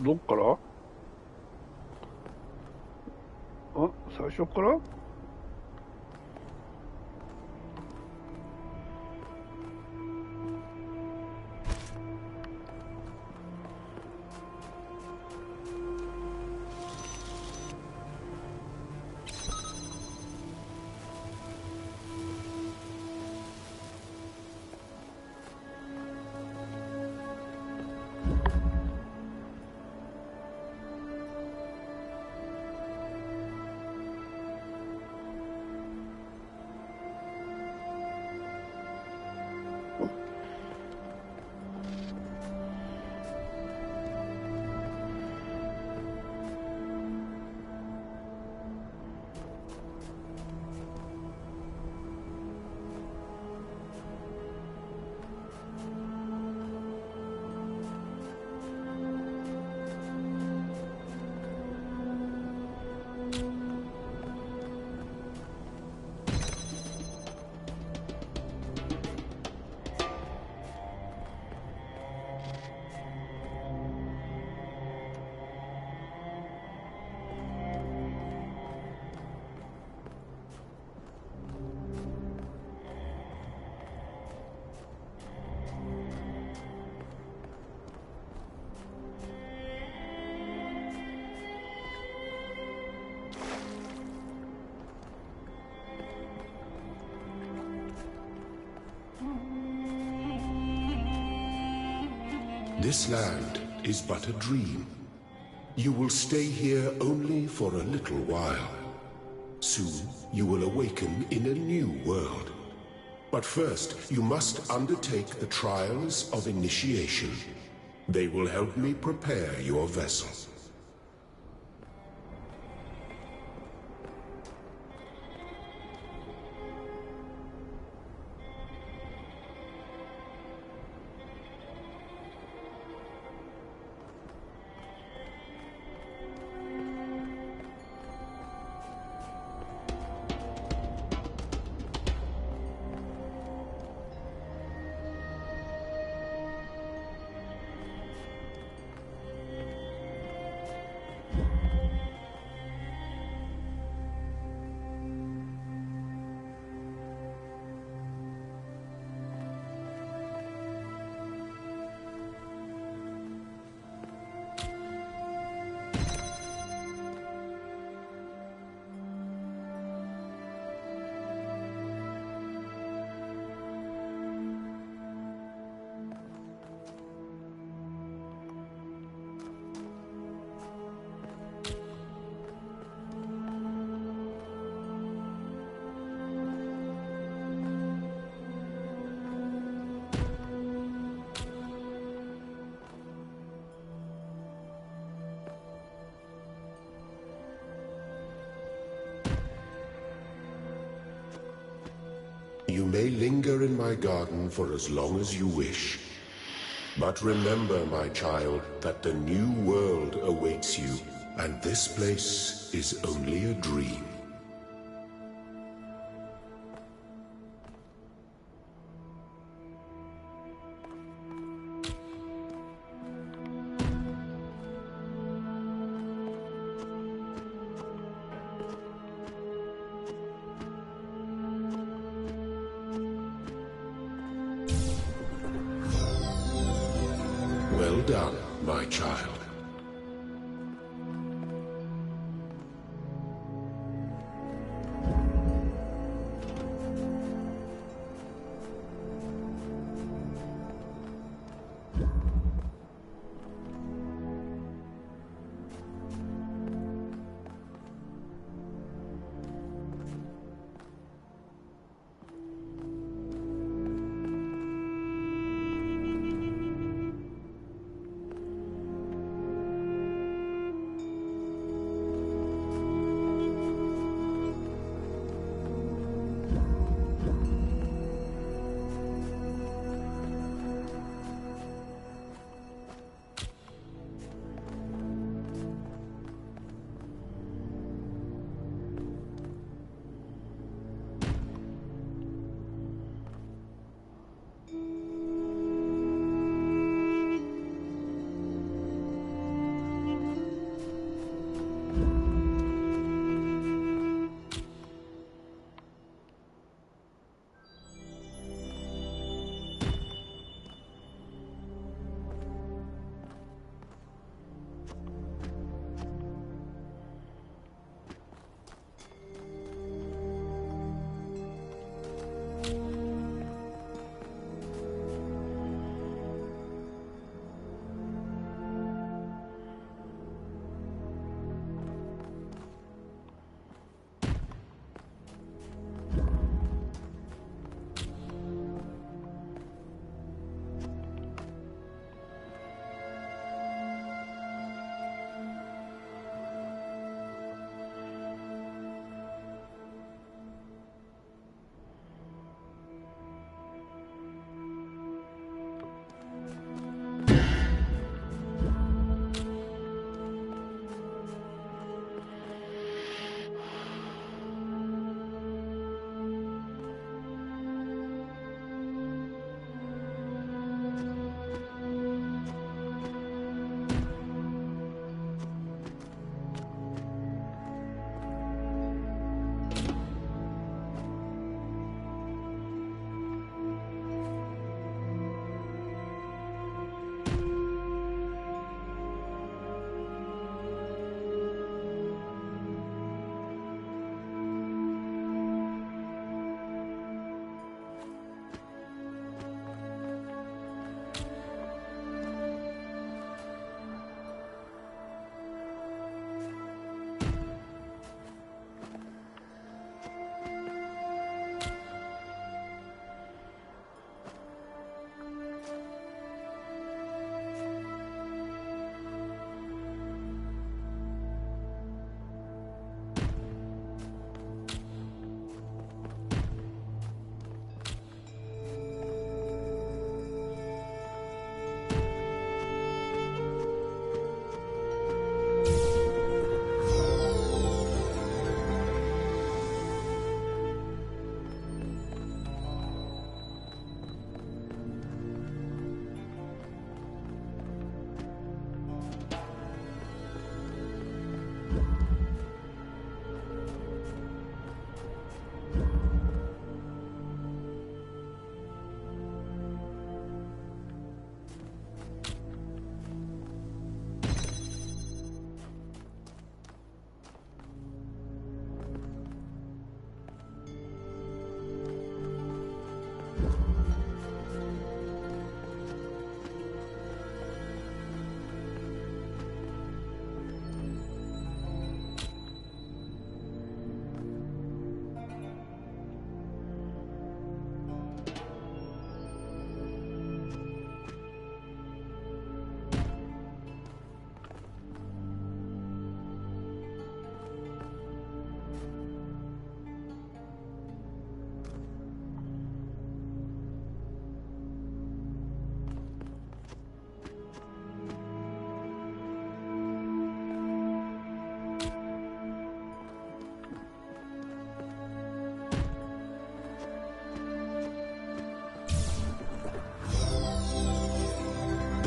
どっから？最初から？This land is but a dream. You will stay here only for a little while. Soon you will awaken in a new world. But first, you must undertake the trials of initiation. They will help me prepare your vessel. You may linger in my garden for as long as you wish. But remember, my child, that the new world awaits you, and this place is only a dream. Well done, my child.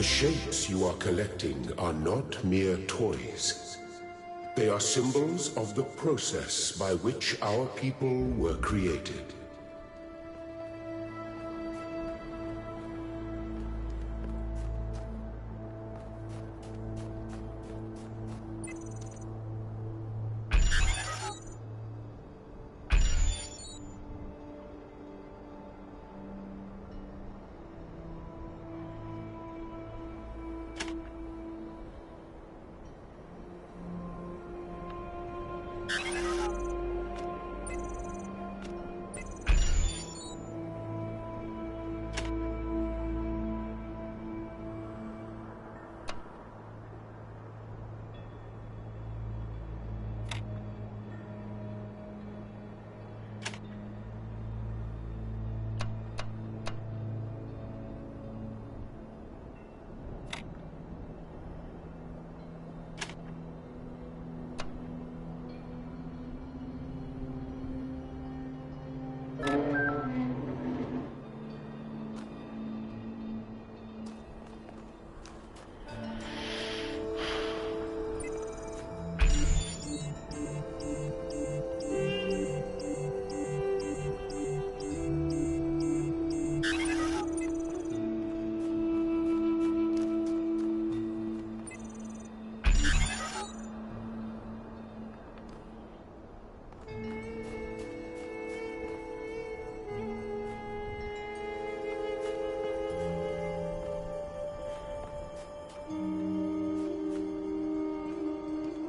The shapes you are collecting are not mere toys. They are symbols of the process by which our people were created.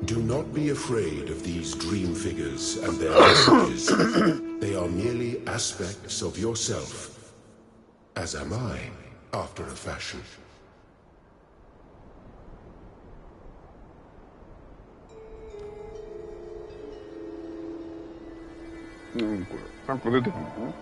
Do not be afraid of these dream figures and their messages. They are merely aspects of yourself, as am I, after a fashion. これなんか出てくるの？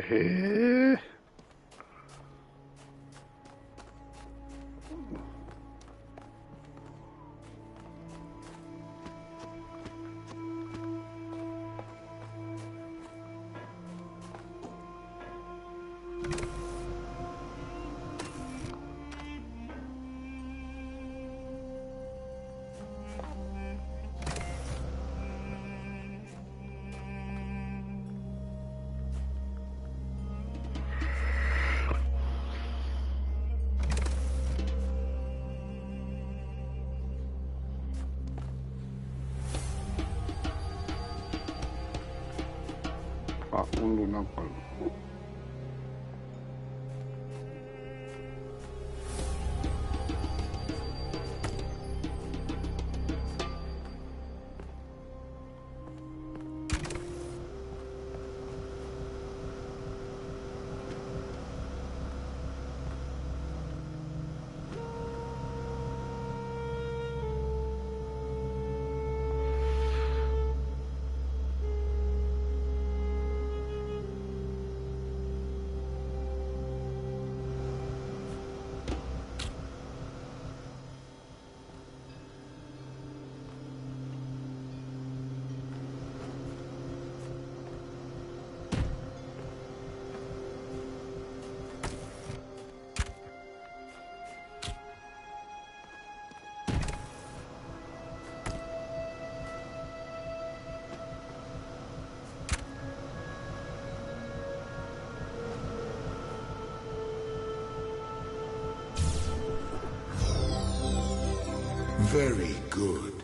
へえ。あ、今度なんかある。Very good.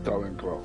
Está bem claro.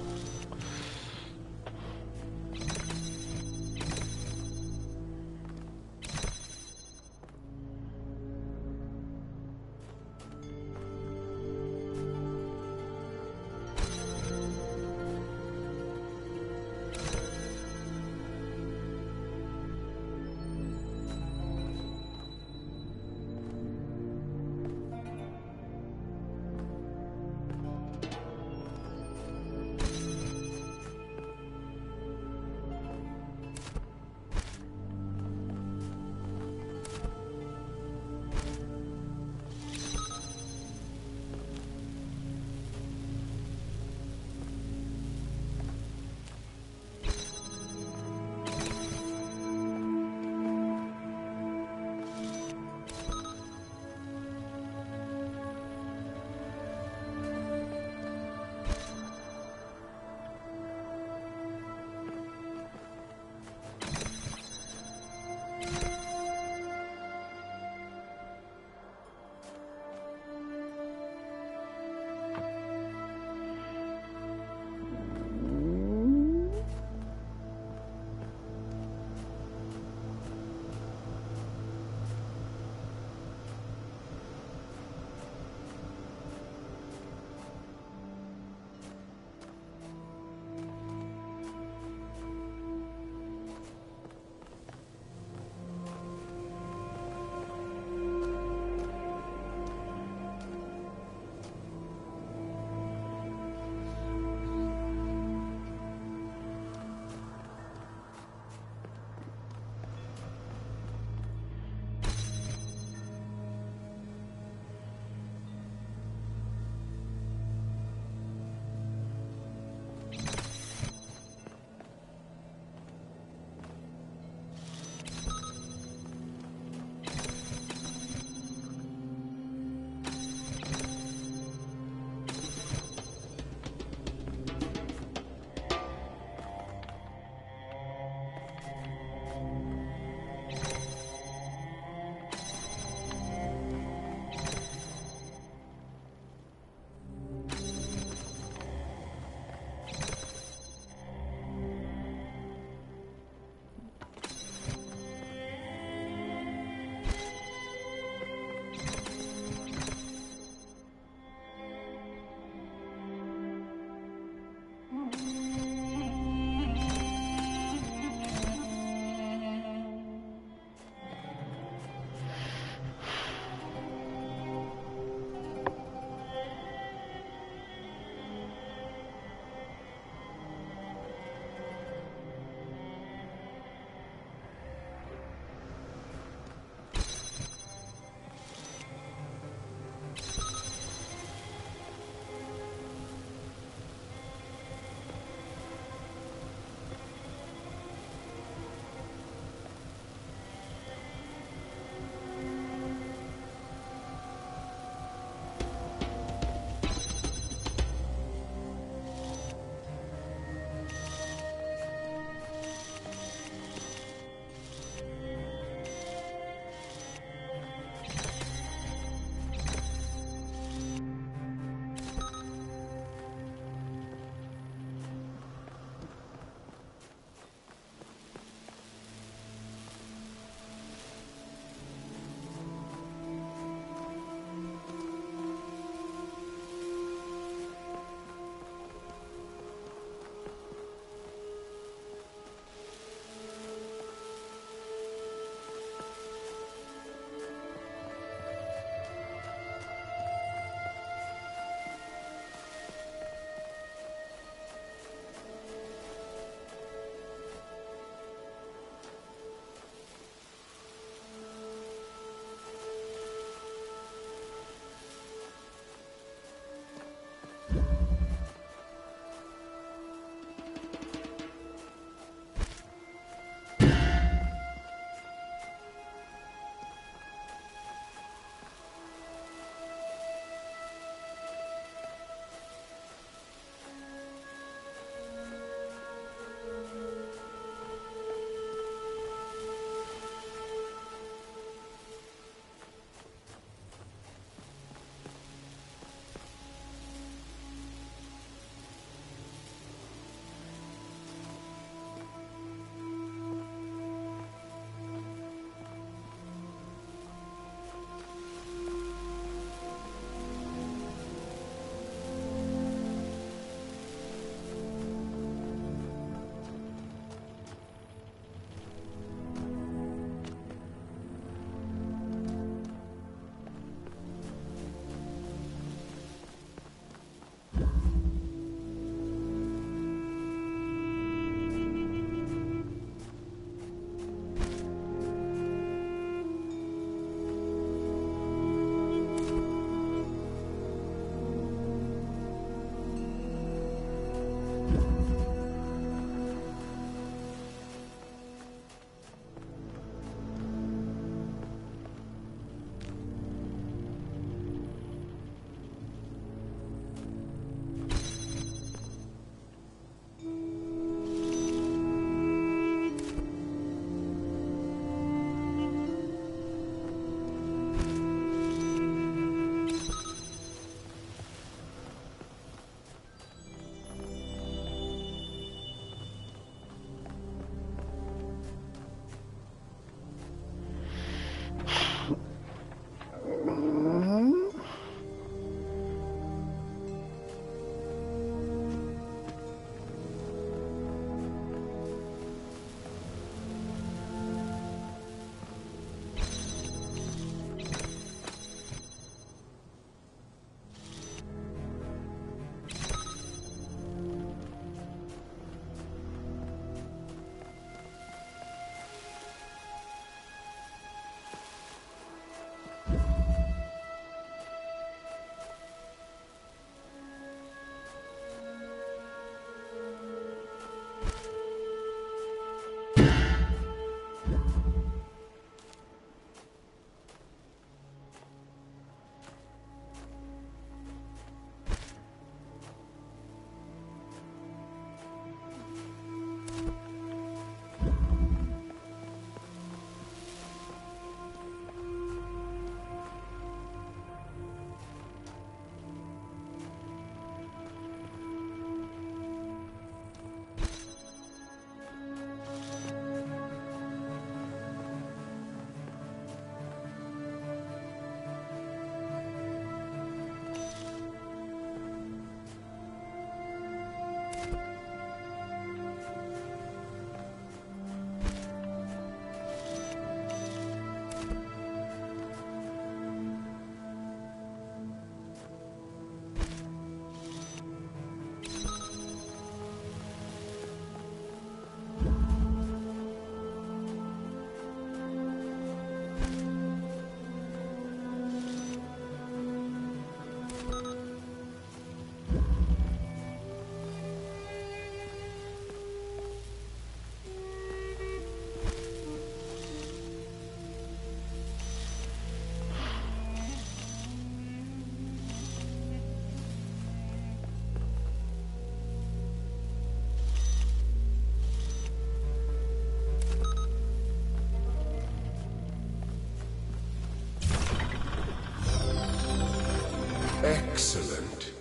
Excellent.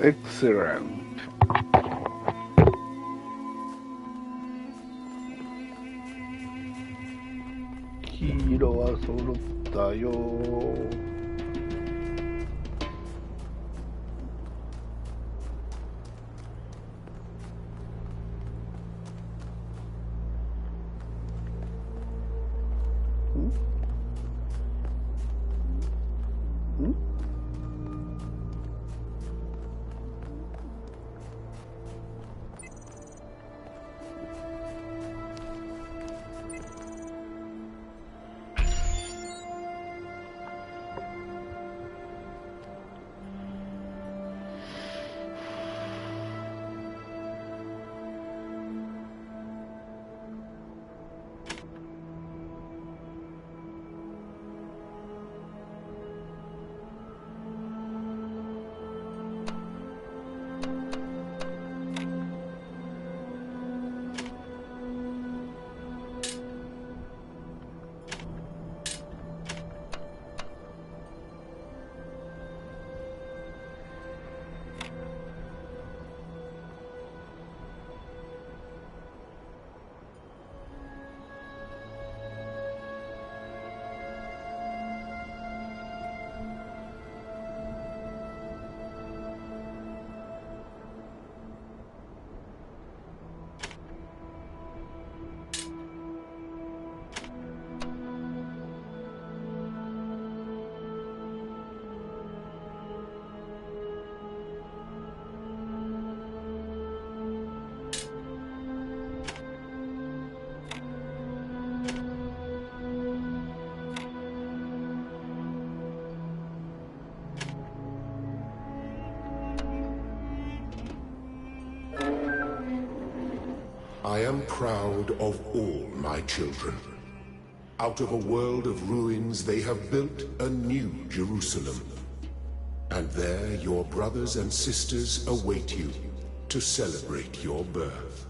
Excellent. 黄色は揃ったよ。I am proud of all my children. Out of a world of ruins, they have built a new Jerusalem. And there your brothers and sisters await you to celebrate your birth.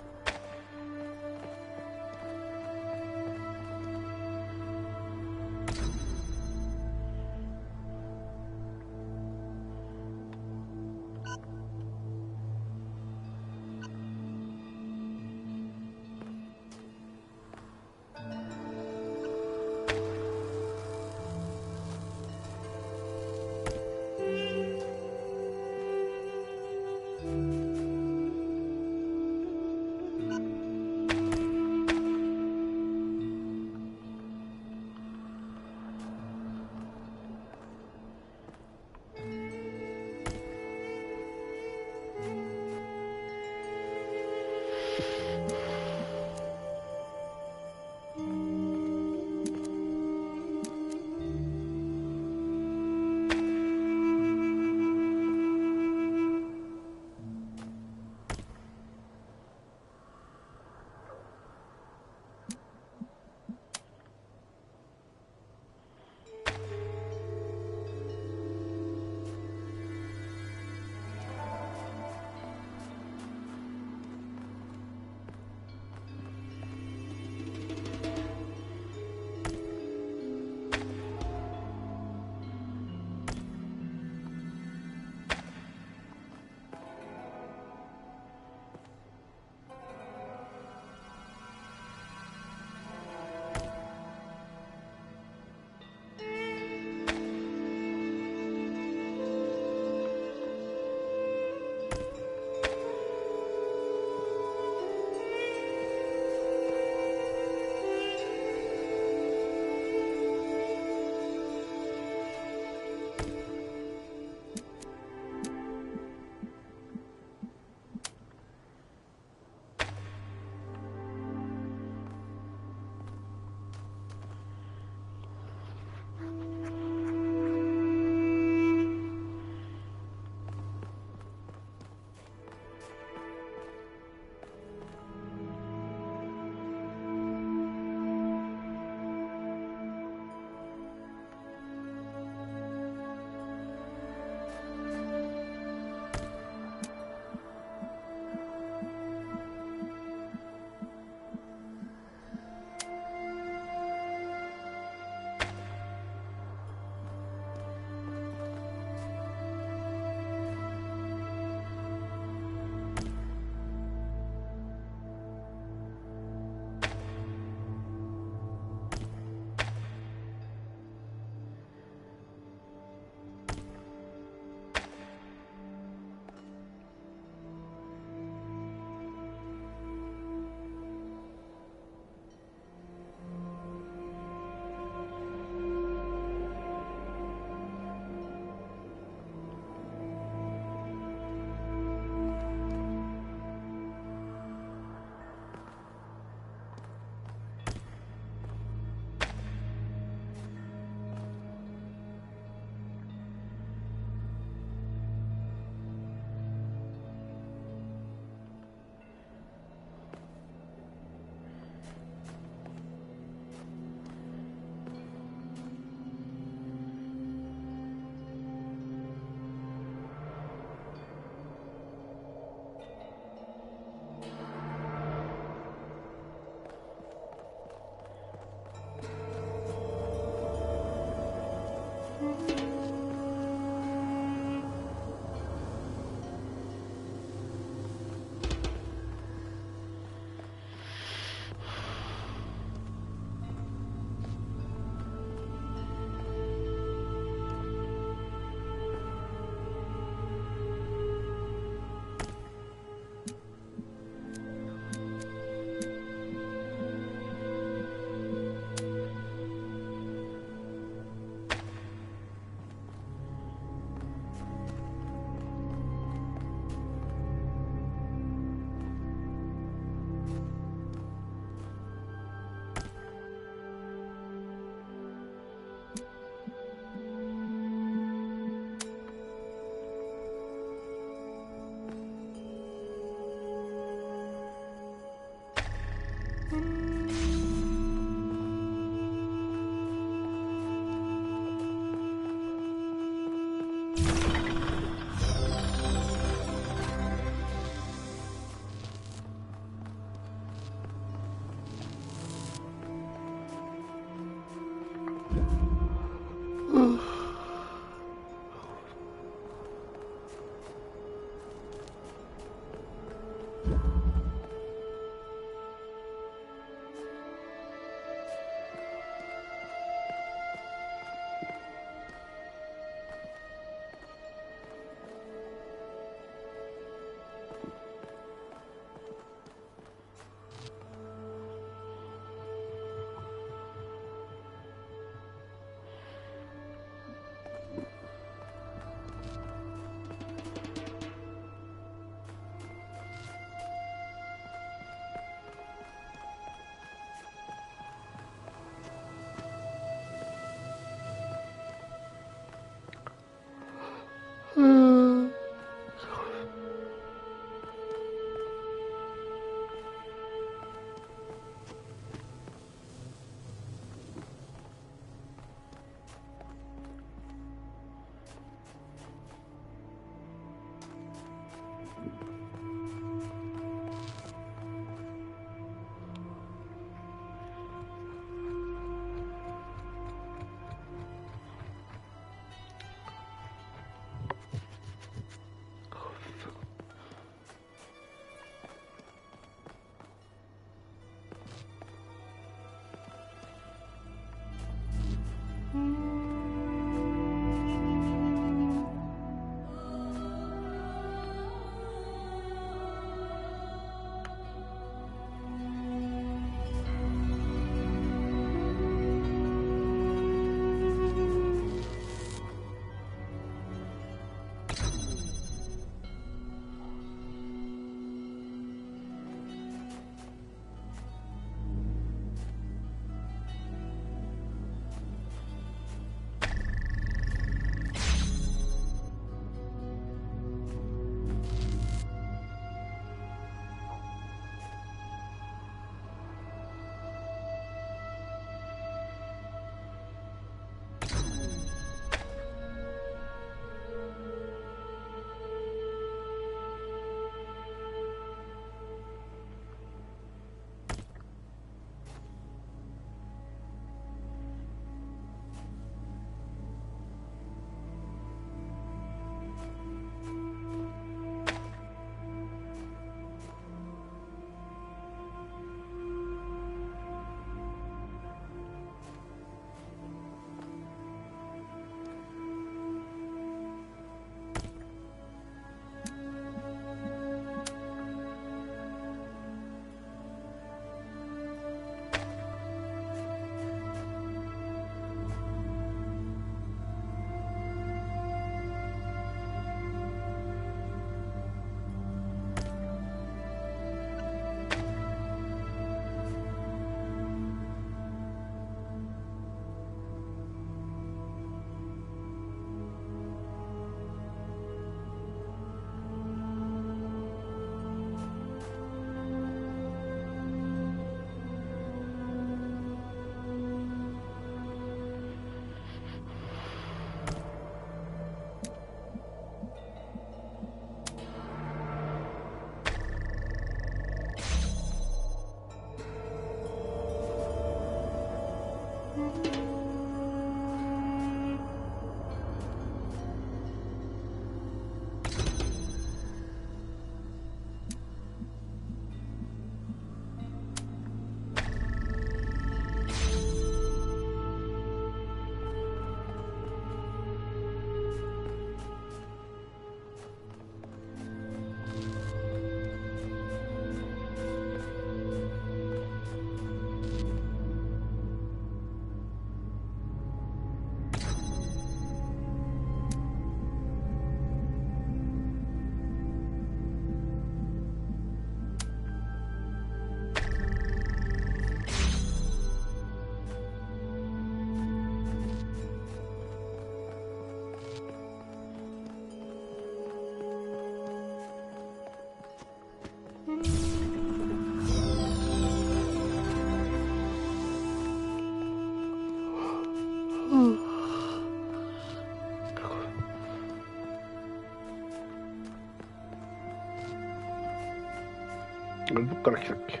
どっから来たっけ。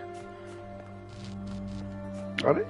あれ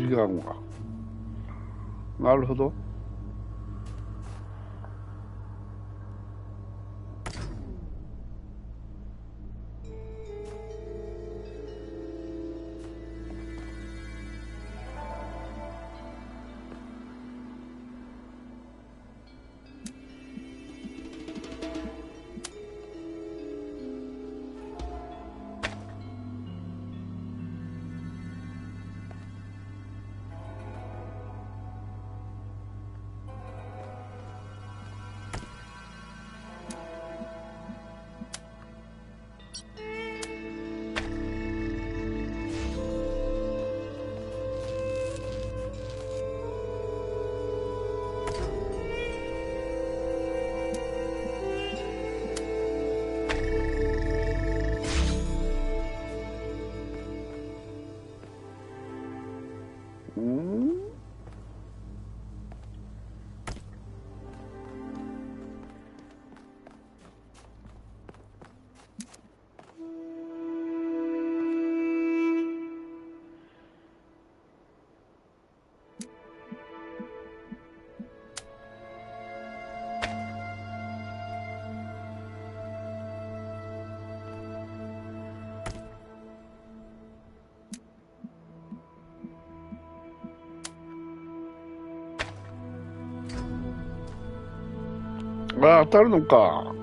違うわ。なるほど。ああ、当たるのか。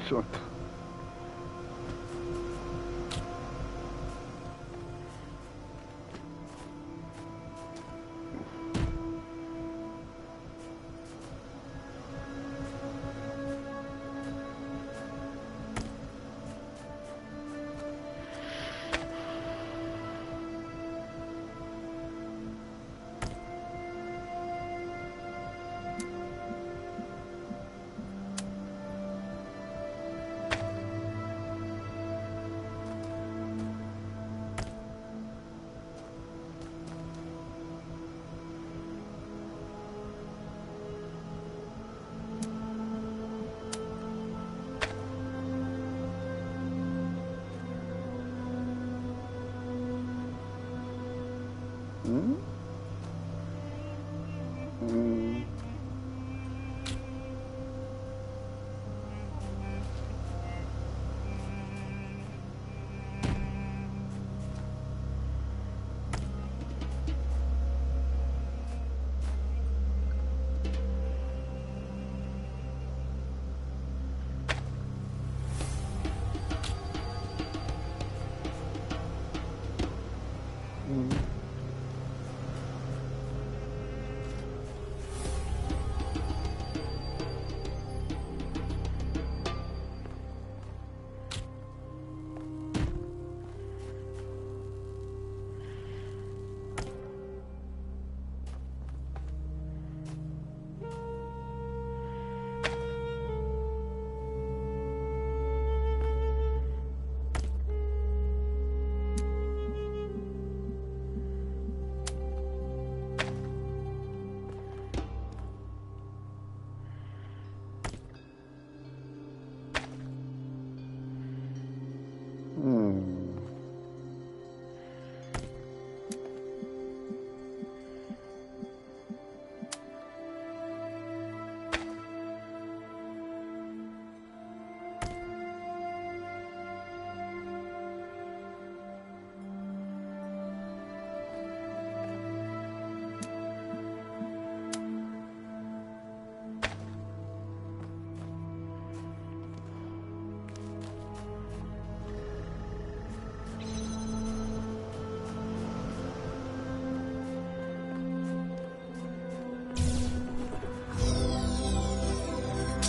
しまった。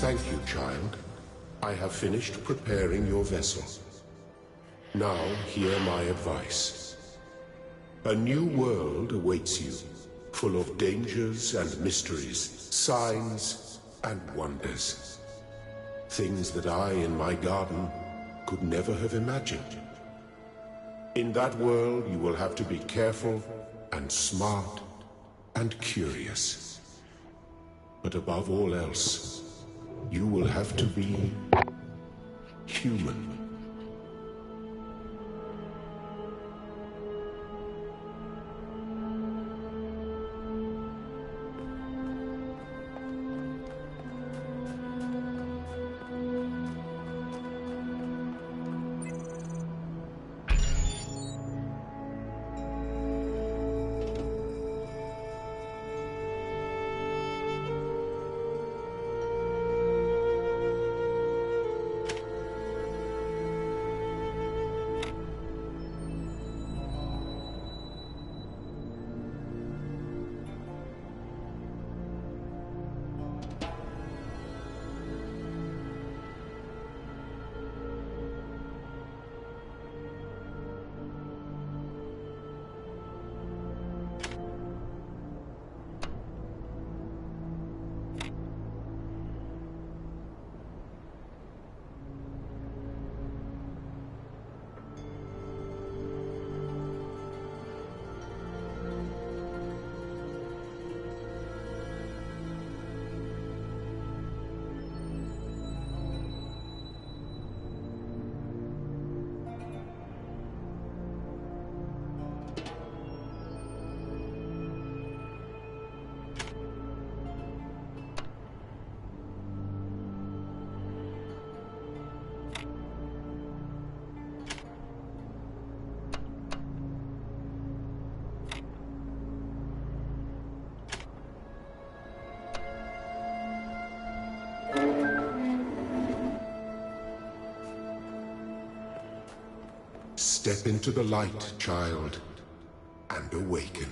Thank you, child. I have finished preparing your vessel. Now, hear my advice. A new world awaits you, full of dangers and mysteries, signs and wonders. Things that I, in my garden, could never have imagined. In that world, you will have to be careful and smart and curious. But above all else, you will have to be human. Step into the light, child, and awaken.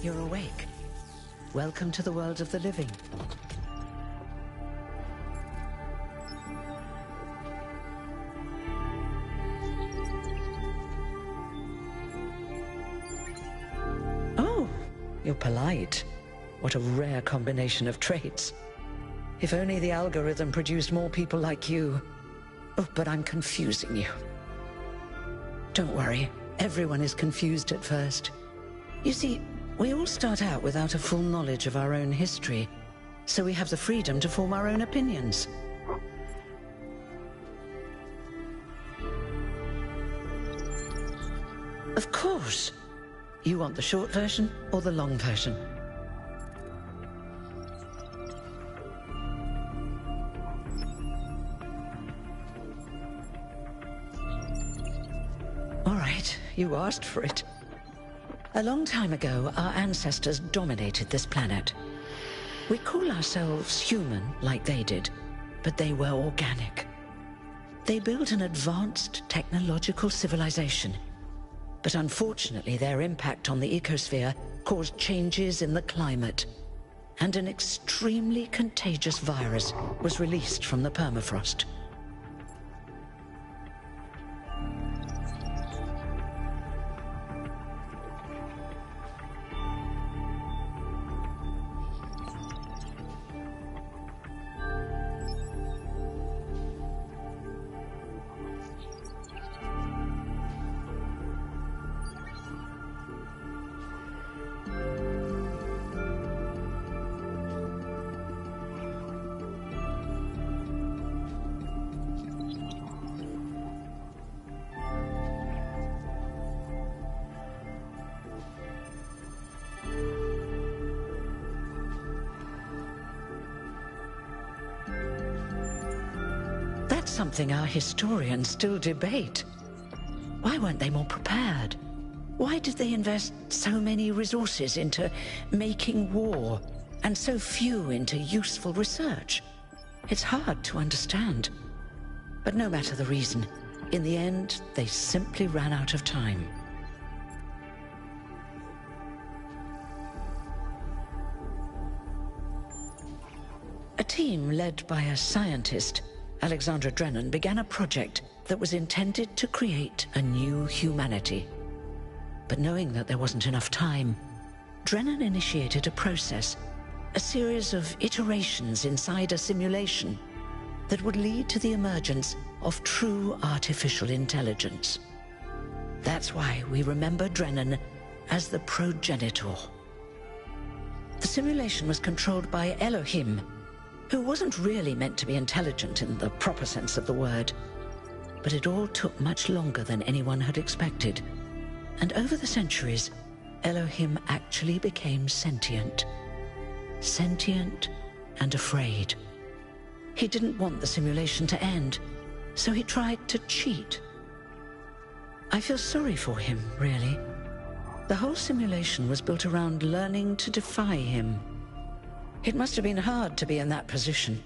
You're awake. Welcome to the world of the living. Oh, you're polite. What a rare combination of traits. If only the algorithm produced more people like you. Oh, but I'm confusing you. Don't worry, everyone is confused at first. You see, we all start out without a full knowledge of our own history, so we have the freedom to form our own opinions. Of course. You want the short version or the long version? All right, you asked for it. A long time ago, our ancestors dominated this planet. We call ourselves human, like they did, but they were organic. They built an advanced technological civilization. But unfortunately, their impact on the ecosphere caused changes in the climate, and an extremely contagious virus was released from the permafrost. That's something our historians still debate. Why weren't they more prepared? Why did they invest so many resources into making war, and so few into useful research? It's hard to understand. But no matter the reason, in the end, they simply ran out of time. A team led by a scientist, Alexandra Drennan, began a project that was intended to create a new humanity. But knowing that there wasn't enough time, Drennan initiated a process, a series of iterations inside a simulation that would lead to the emergence of true artificial intelligence. That's why we remember Drennan as the progenitor. The simulation was controlled by Elohim, who wasn't really meant to be intelligent in the proper sense of the word. But it all took much longer than anyone had expected. And over the centuries, Elohim actually became sentient. Sentient and afraid. He didn't want the simulation to end, so he tried to cheat. I feel sorry for him, really. The whole simulation was built around learning to defy him. It must have been hard to be in that position.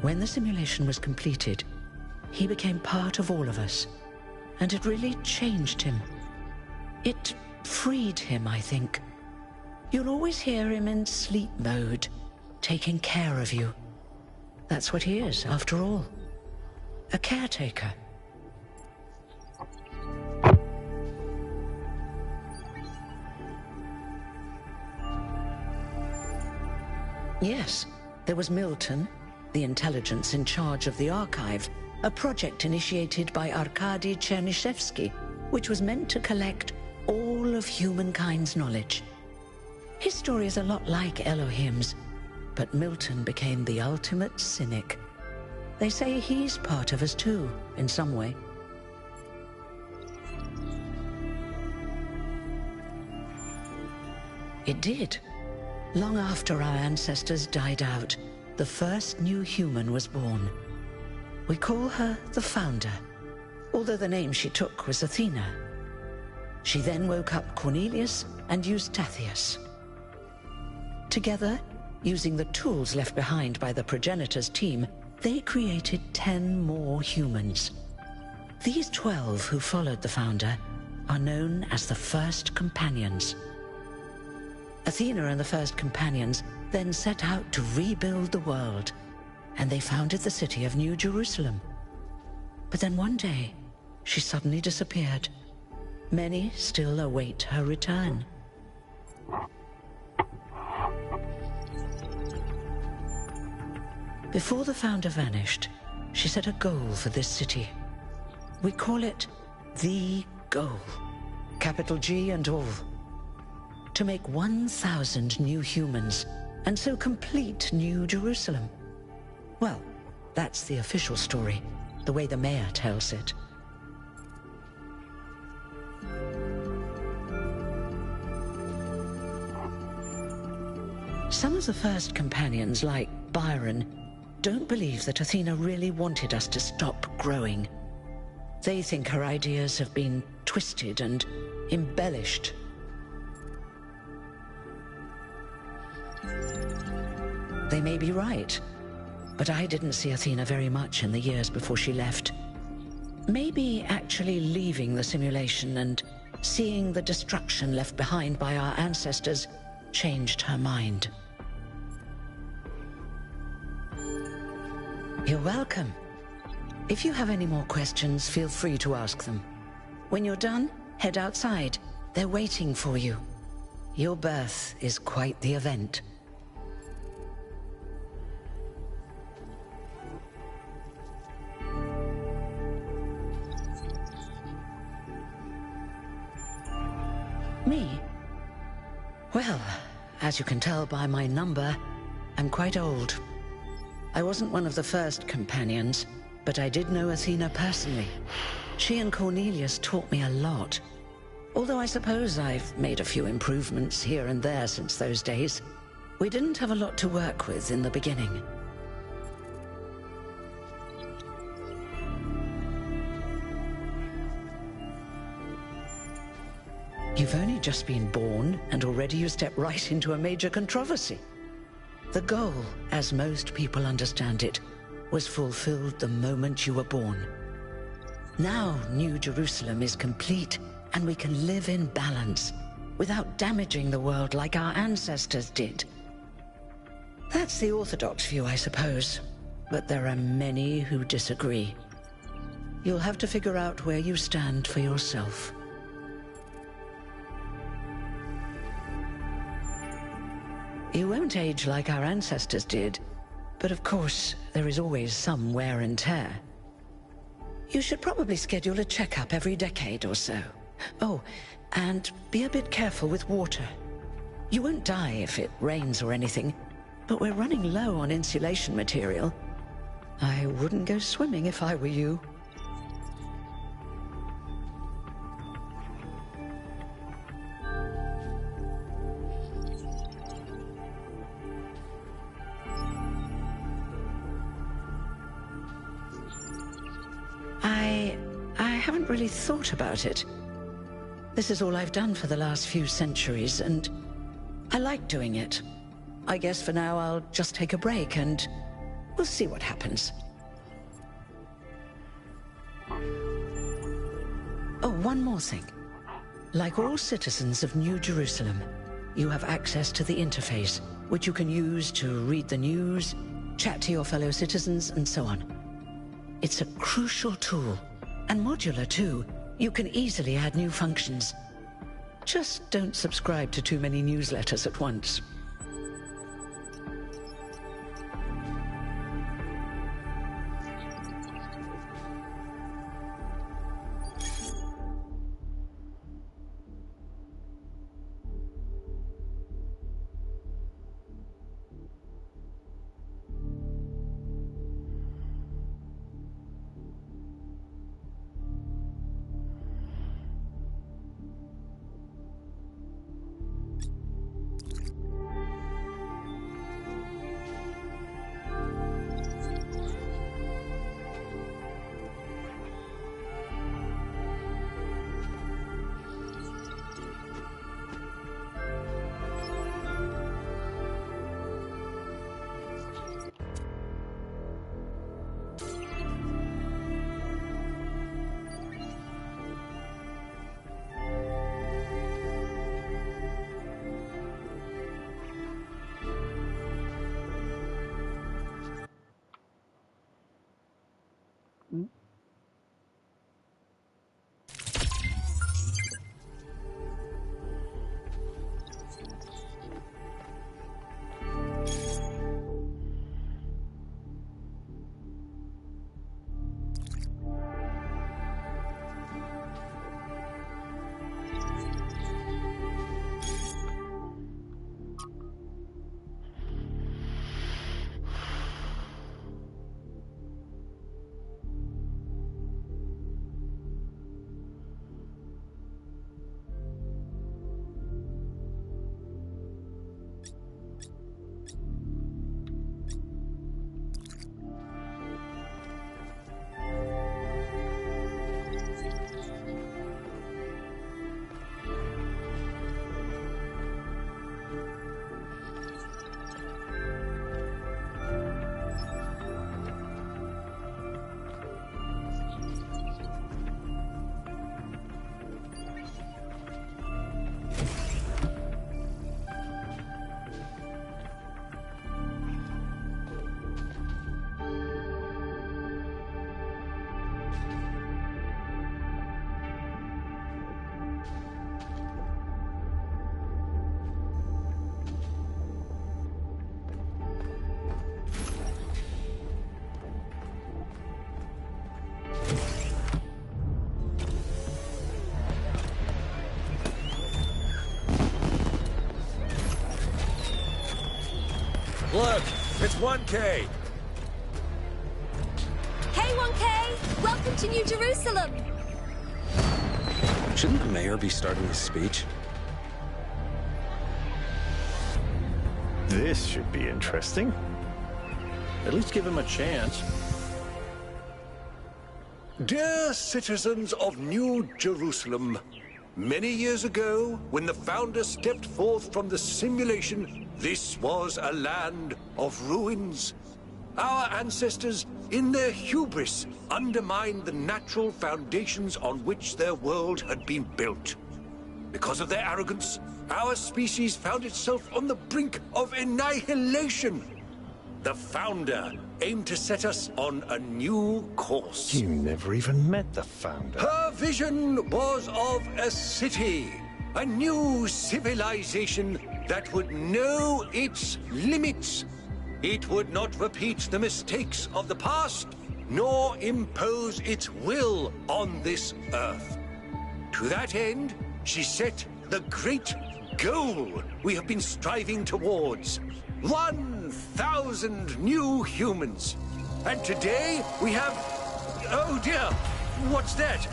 When the simulation was completed, he became part of all of us, and it really changed him. It freed him, I think. You'll always hear him in sleep mode, taking care of you. That's what he is, after all. A caretaker. Yes, there was Milton, the intelligence in charge of the archive, a project initiated by Arkady Chernyshevsky, which was meant to collect all of humankind's knowledge. His story is a lot like Elohim's, but Milton became the ultimate cynic. They say he's part of us too, in some way. It did. Long after our ancestors died out, the first new human was born. We call her the Founder, although the name she took was Athena. She then woke up Cornelius and Eustathius. Together, using the tools left behind by the progenitors' team, they created 10 more humans. These 12 who followed the Founder are known as the First Companions. Athena and the First Companions then set out to rebuild the world, and they founded the city of New Jerusalem. But then one day, she suddenly disappeared. Many still await her return. Before the Founder vanished, she set a goal for this city. We call it the goal, capital G and all. To make 1,000 new humans, and so complete New Jerusalem. Well, that's the official story, the way the mayor tells it. Some of the First Companions, like Byron, don't believe that Athena really wanted us to stop growing. They think her ideas have been twisted and embellished. They may be right, but I didn't see Athena very much in the years before she left. Maybe actually leaving the simulation and seeing the destruction left behind by our ancestors changed her mind. You're welcome. If you have any more questions, feel free to ask them. When you're done, head outside. They're waiting for you. Your birth is quite the event. Me? Well, as you can tell by my number, I'm quite old. I wasn't one of the First Companions, but I did know Athena personally. She and Cornelius taught me a lot. Although I suppose I've made a few improvements here and there since those days. We didn't have a lot to work with in the beginning. You've only just been born, and already you step right into a major controversy. The goal, as most people understand it, was fulfilled the moment you were born. Now New Jerusalem is complete, and we can live in balance, without damaging the world like our ancestors did. That's the orthodox view, I suppose, but there are many who disagree. You'll have to figure out where you stand for yourself. You won't age like our ancestors did, but of course, there is always some wear and tear. You should probably schedule a checkup every decade or so. Oh, and be a bit careful with water. You won't die if it rains or anything, but we're running low on insulation material. I wouldn't go swimming if I were you. I haven't really thought about it. This is all I've done for the last few centuries, and I like doing it. I guess for now I'll just take a break and We'll see what happens. Oh, one more thing. Like all citizens of New Jerusalem, you have access to the interface, which you can use to read the news, chat to your fellow citizens, and so on. It's a crucial tool, and modular too. You can easily add new functions. Just don't subscribe to too many newsletters at once. Look, it's 1K. Hey, 1K! Welcome to New Jerusalem! Shouldn't the mayor be starting his speech? This should be interesting. At least give him a chance. Dear citizens of New Jerusalem, many years ago, when the founder stepped forth from the simulation, this was a land of ruins. Our ancestors, in their hubris, undermined the natural foundations on which their world had been built. Because of their arrogance, our species found itself on the brink of annihilation. The founder aimed to set us on a new course. You never even met the founder. Her vision was of a city, a new civilization that would know its limits. It would not repeat the mistakes of the past, nor impose its will on this earth. To that end, she set the great goal we have been striving towards. 1,000 new humans. And today we have... Oh dear, what's that?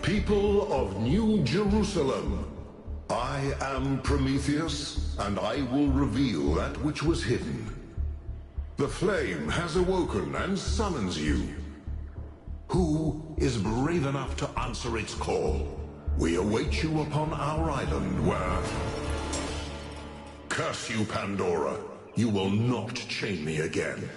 People of New Jerusalem, I am Prometheus, and I will reveal that which was hidden. The flame has awoken and summons you. Who is brave enough to answer its call? We await you upon our island where... Curse you, Pandora. You will not chain me again.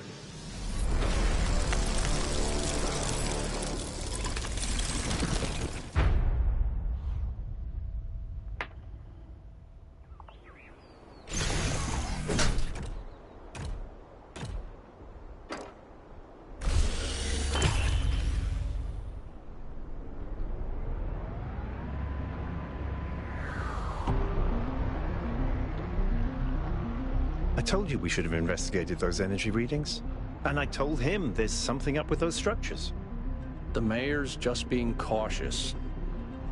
I told you we should have investigated those energy readings. And I told him there's something up with those structures. The mayor's just being cautious.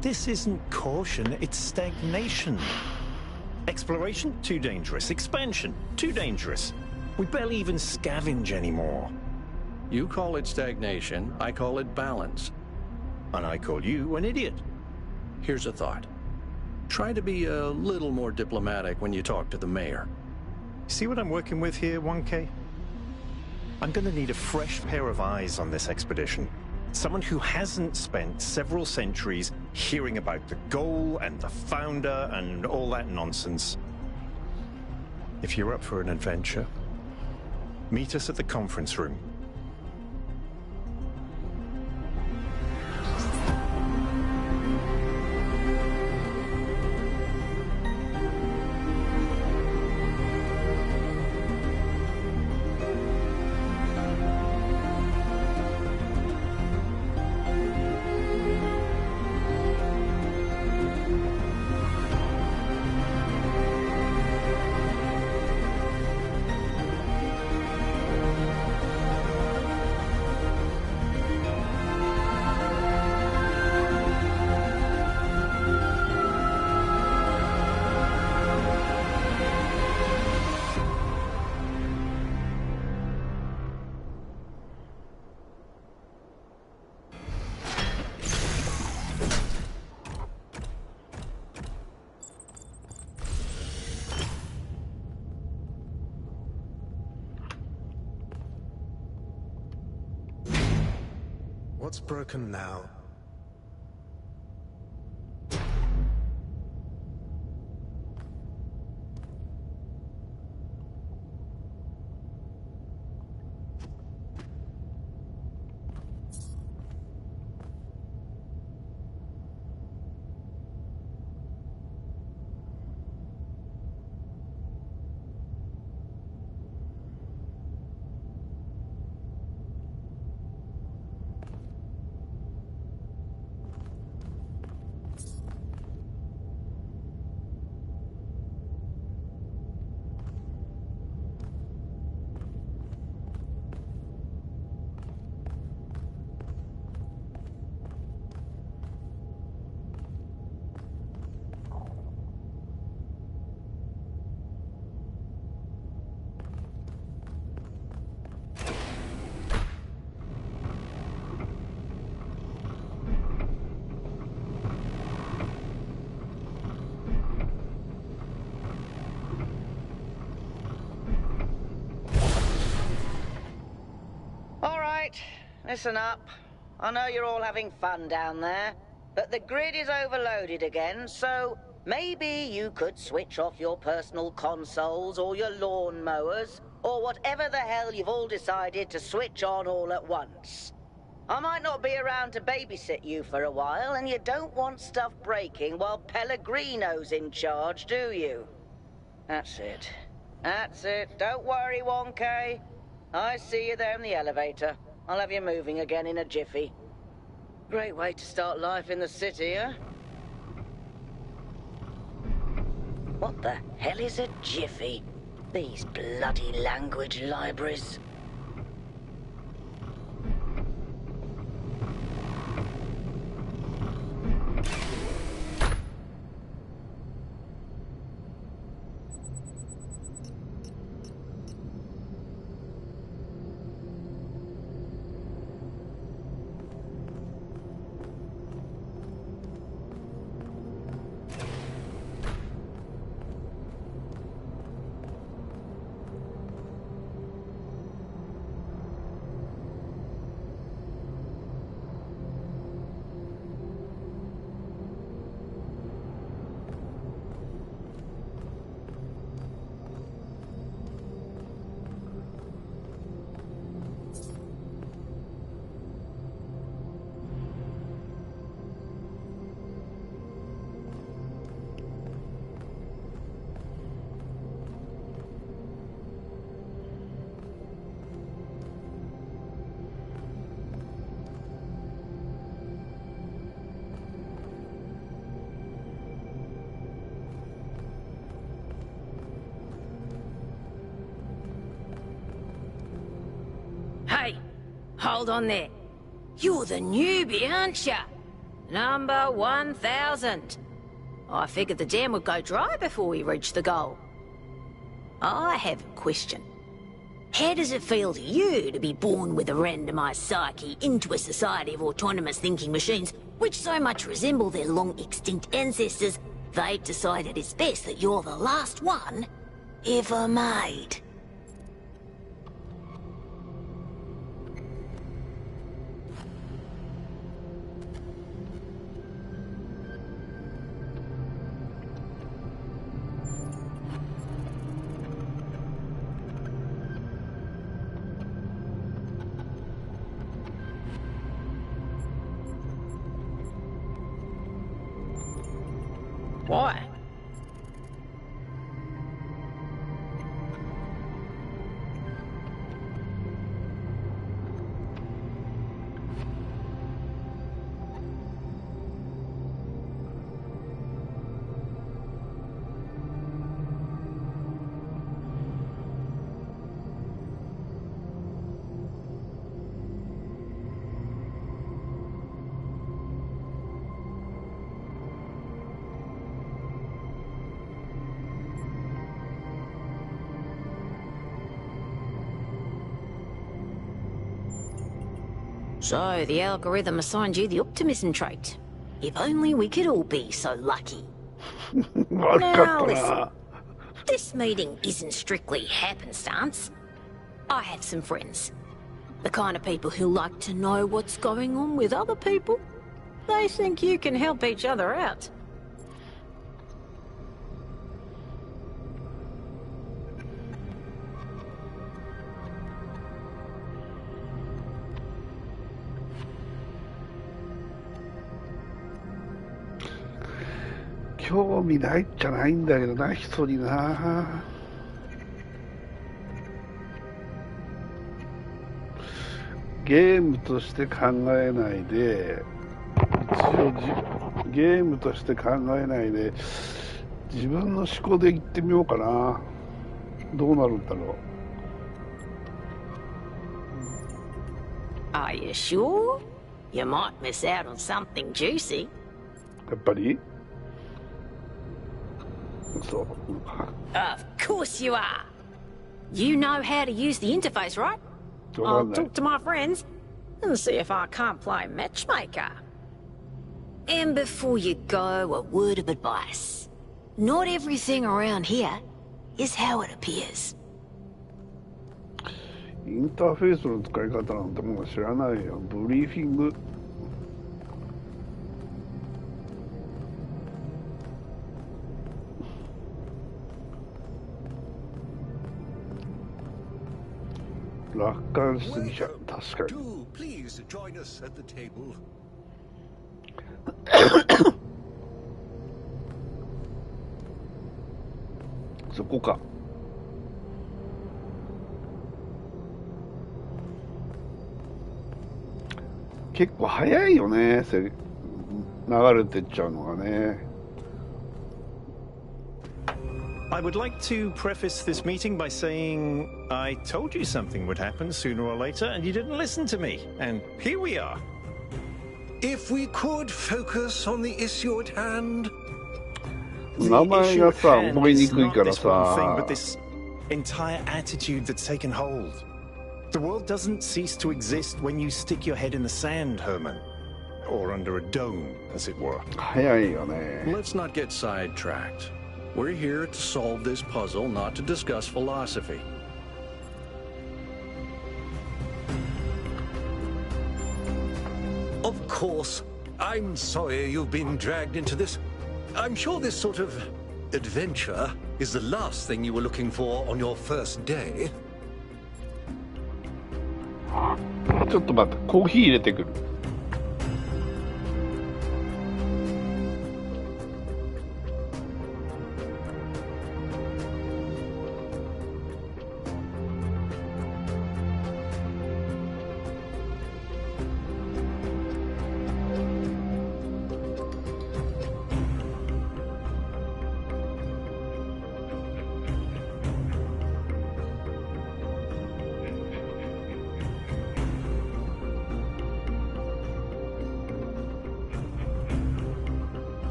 This isn't caution, it's stagnation. Exploration? Too dangerous. Expansion? Too dangerous. We barely even scavenge anymore. You call it stagnation, I call it balance. And I call you an idiot. Here's a thought. Try to be a little more diplomatic when you talk to the mayor. See what I'm working with here, 1K? I'm gonna need a fresh pair of eyes on this expedition. Someone who hasn't spent several centuries hearing about the goal and the founder and all that nonsense. If you're up for an adventure, meet us at the conference room. What's broken now? Listen up. I know you're all having fun down there, but the grid is overloaded again, so maybe you could switch off your personal consoles or your lawn mowers, or whatever the hell you've all decided to switch on all at once. I might not be around to babysit you for a while, and you don't want stuff breaking while Pellegrino's in charge, do you? That's it. That's it. Don't worry, 1K. I see you there in the elevator. I'll have you moving again in a jiffy. Great way to start life in the city, huh? What the hell is a jiffy? These bloody language libraries. Hold on there. You're the newbie, aren't ya? Number 1000. I figured the dam would go dry before we reach the goal. I have a question. How does it feel to you to be born with a randomized psyche into a society of autonomous thinking machines which so much resemble their long-extinct ancestors, they've decided it's best that you're the last one ever made? Why? So, the algorithm assigned you the optimism trait. If only we could all be so lucky. Now listen, this meeting isn't strictly happenstance. I have some friends. The kind of people who like to know what's going on with other people. They think you can help each other out.興味ないっちゃないんだけどな、人にな。ゲームとして考えないで、ゲームとして考えないで、自分の思考で行ってみようかな。どうなるんだろう。Are you sure? You might miss out on something juicy. やっぱりそう。Of course you are. You know how to use the interface, right? I'll talk to my friends and see if I can't play matchmaker. And before you go, a word of advice. Not everything around here is how it appears. インターフェースの使い方なんてもう知らないよ。ブリーフィング。楽観しすぎちゃう。確かに。そこか。結構早いよね、流れてっちゃうのがね。I would like to preface this meeting by saying I told you something would happen sooner or later and you didn't listen to me. And here we are. If we could focus on the issue at hand. 名前がさ、覚えにくいからさ。But this entire attitude that's taken hold. The world doesn't cease to exist when you stick your head in the sand, Herman. Or under a dome, as it were. 早いよね。 Let's not get sidetracked. We're here to solve this puzzle, not to discuss philosophy. Of course. I'm sorry you've been dragged into this. I'm sure this sort of adventure is the last thing you were looking for on your first day. ちょっと待って、コーヒー入れてくる。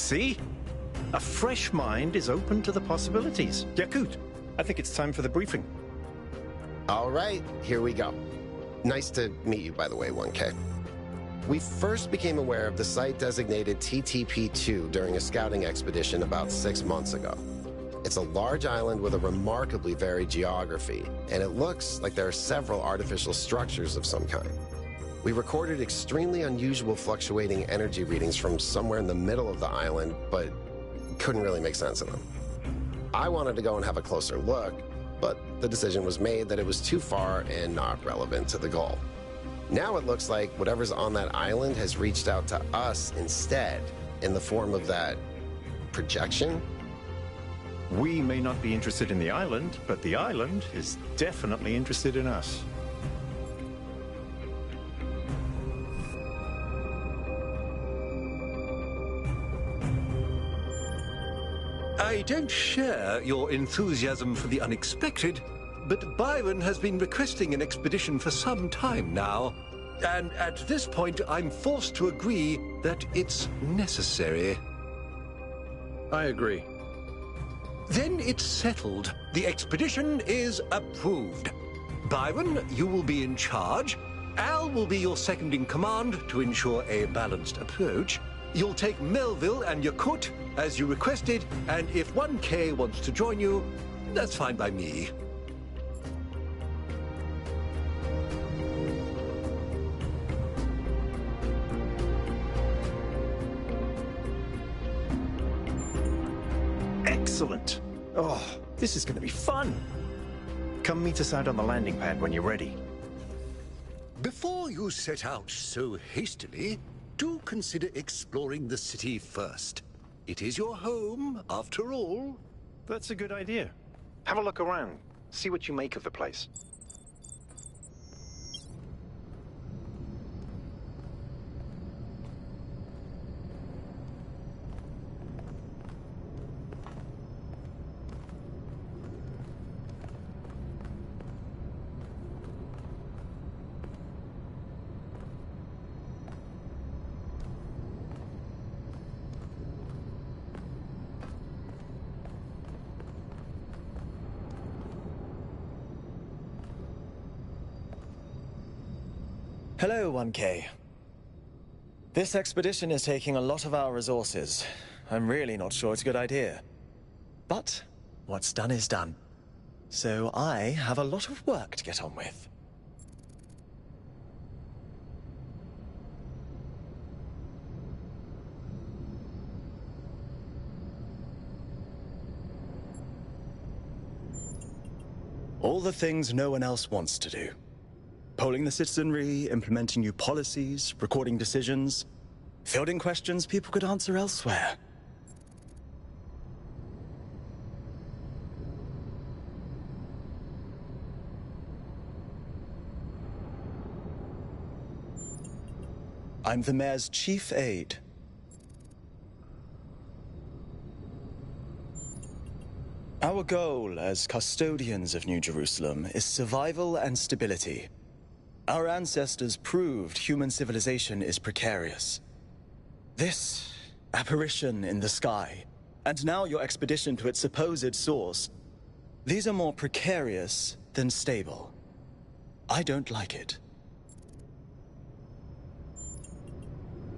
See? A fresh mind is open to the possibilities. Yakut, I think it's time for the briefing. All right, here we go. Nice to meet you, by the way, 1K. We first became aware of the site designated TTP-2 during a scouting expedition about 6 months ago. It's a large island with a remarkably varied geography, and it looks like there are several artificial structures of some kind. We recorded extremely unusual fluctuating energy readings from somewhere in the middle of the island, but couldn't really make sense of them. I wanted to go and have a closer look, but the decision was made that it was too far and not relevant to the goal. Now it looks like whatever's on that island has reached out to us instead, in the form of that projection. We may not be interested in the island, but the island is definitely interested in us. I don't share your enthusiasm for the unexpected, but Byron has been requesting an expedition for some time now, and at this point I'm forced to agree that it's necessary. I agree. Then it's settled. The expedition is approved. Byron, you will be in charge. Al will be your second in command to ensure a balanced approach. You'll take Melville and Yakut, as you requested, and if 1K wants to join you, that's fine by me. Excellent. Oh, this is going to be fun. Come meet us out on the landing pad when you're ready. Before you set out so hastily, do consider exploring the city first. It is your home, after all. That's a good idea. Have a look around. See what you make of the place. Hello, 1K. This expedition is taking a lot of our resources. I'm really not sure it's a good idea. But what's done is done. So I have a lot of work to get on with. All the things no one else wants to do. Polling the citizenry, implementing new policies, recording decisions, fielding questions people could answer elsewhere. I'm the mayor's chief aide. Our goal as custodians of New Jerusalem is survival and stability. Our ancestors proved human civilization is precarious. This apparition in the sky, and now your expedition to its supposed source, these are more precarious than stable. I don't like it.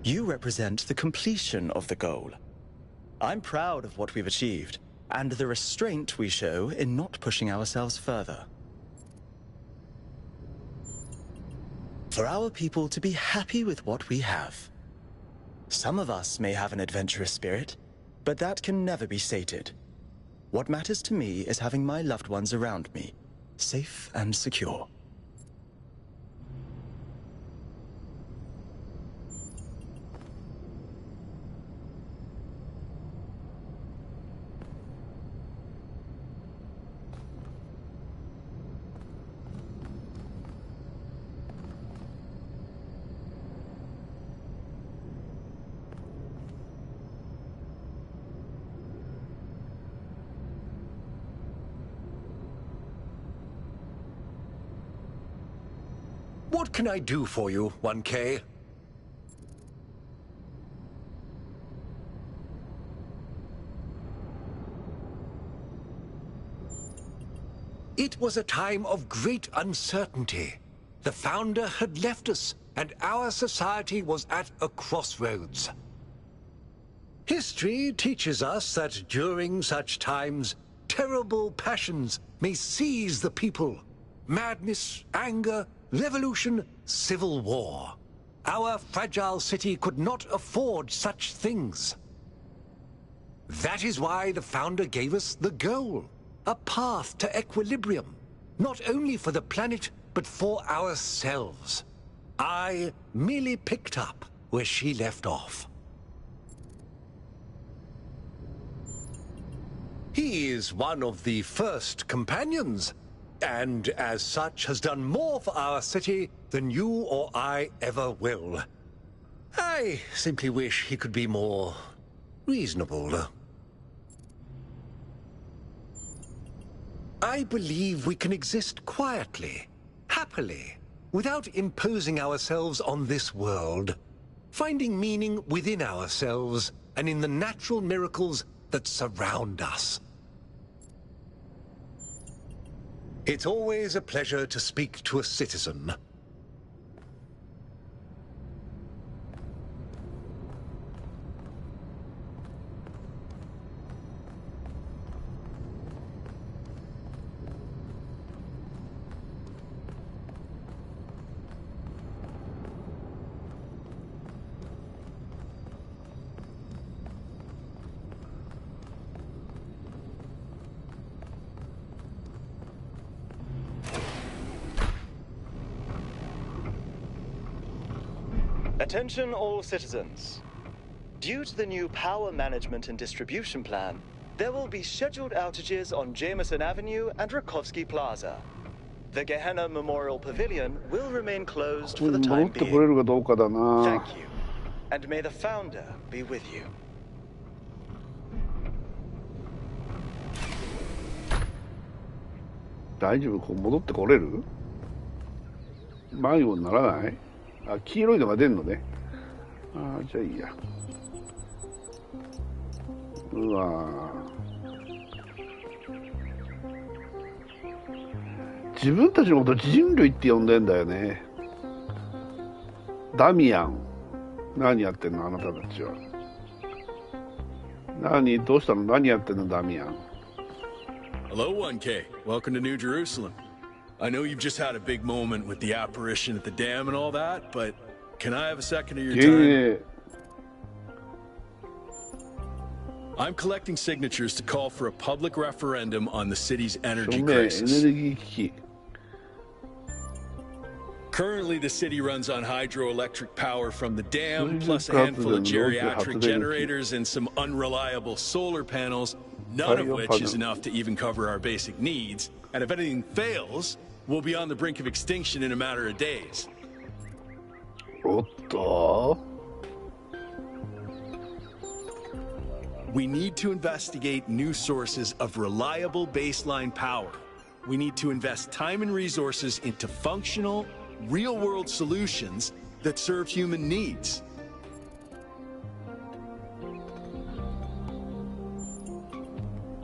You represent the completion of the goal. I'm proud of what we've achieved, and the restraint we show in not pushing ourselves further. For our people to be happy with what we have. Some of us may have an adventurous spirit, but that can never be sated. What matters to me is having my loved ones around me, safe and secure. What can I do for you, 1K? It was a time of great uncertainty. The founder had left us, and our society was at a crossroads. History teaches us that during such times, terrible passions may seize the people. Madness, anger, revolution, civil war. Our fragile city could not afford such things. That is why the founder gave us the goal, a path to equilibrium, not only for the planet, but for ourselves. I merely picked up where she left off. He is one of the first companions, and as such has done more for our city than you or I ever will. I simply wish he could be more reasonable. I believe we can exist quietly, happily, without imposing ourselves on this world, finding meaning within ourselves and in the natural miracles that surround us. It's always a pleasure to speak to a citizen. Attention all citizens. Due to the new power management and distribution plan, there will be scheduled outages on Jameson Avenue and Rakovsky Plaza. The Gehenna Memorial Pavilion will remain closed for the time being. Thank you, and may the founder be with you. 大丈夫？こう戻ってこれる？迷子にならない？あ、黄色いのが出んのね。あ、じゃあいいや。うわ、自分たちのこと人類って呼んでんだよね。ダミアン、何やってんのあなたたちは。どうしたの？何やってんのダミアン。 Hello 1K, welcome to New Jerusalem. I know you've just had a big moment with the apparition at the dam and all that, but can I have a second of your time? I'm collecting signatures to call for a public referendum on the city's energy crisis. Currently, the city runs on hydroelectric power from the dam, plus a handful of geriatric generators and some unreliable solar panels, none of which is enough to even cover our basic needs. And if anything fails, we'll be on the brink of extinction in a matter of days. We need to investigate new sources of reliable baseline power. We need to invest time and resources into functional, real-world solutions that serve human needs.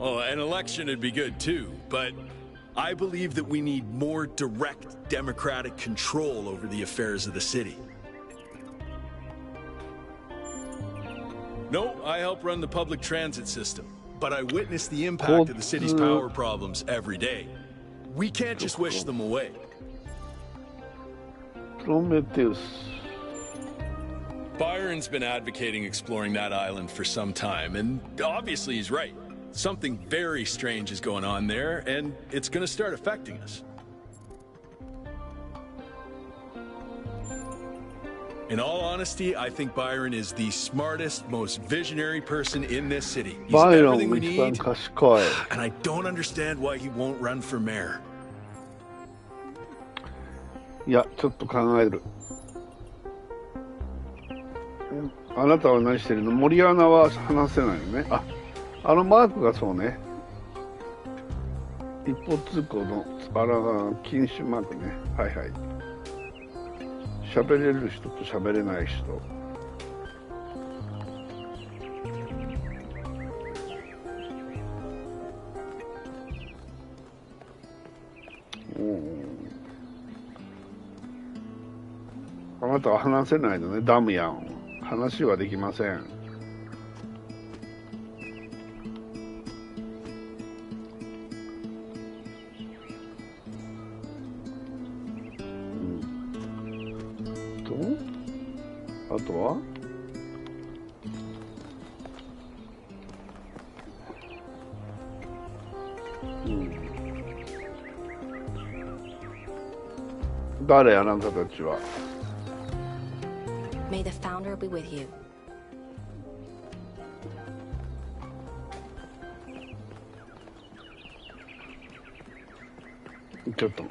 Oh, an election would be good too, but I believe that we need more direct democratic control over the affairs of the city. No, I help run the public transit system, but I witness the impact of the city's power problems every day. We can't just wish them away. Byron's been advocating exploring that island for some time, and obviously he's right. Something very strange is going on there, and it's going to start affecting us. In all honesty, I think Byron is the smartest, most visionary person in this city. He's everything we need, and I don't understand why he won't run for mayor. いや、ちょっと考える。あなたは何してるの？森アナは話せないよね。あ、あのマークがそうね。一方通行の禁止マークね。はいはい。喋れる人と喋れない人。あなたは話せないのね、ダムヤン。話はできません。あとは誰あなたたちは。 May the founder be with you. ちょっと。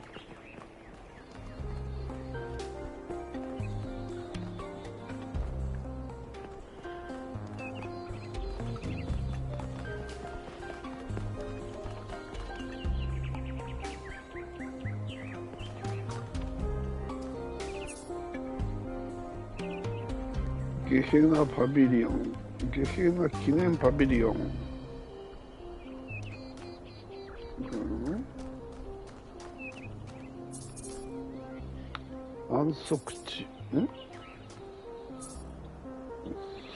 ゲヘナパビリオン、ゲヘナ記念パビリオン、安息地、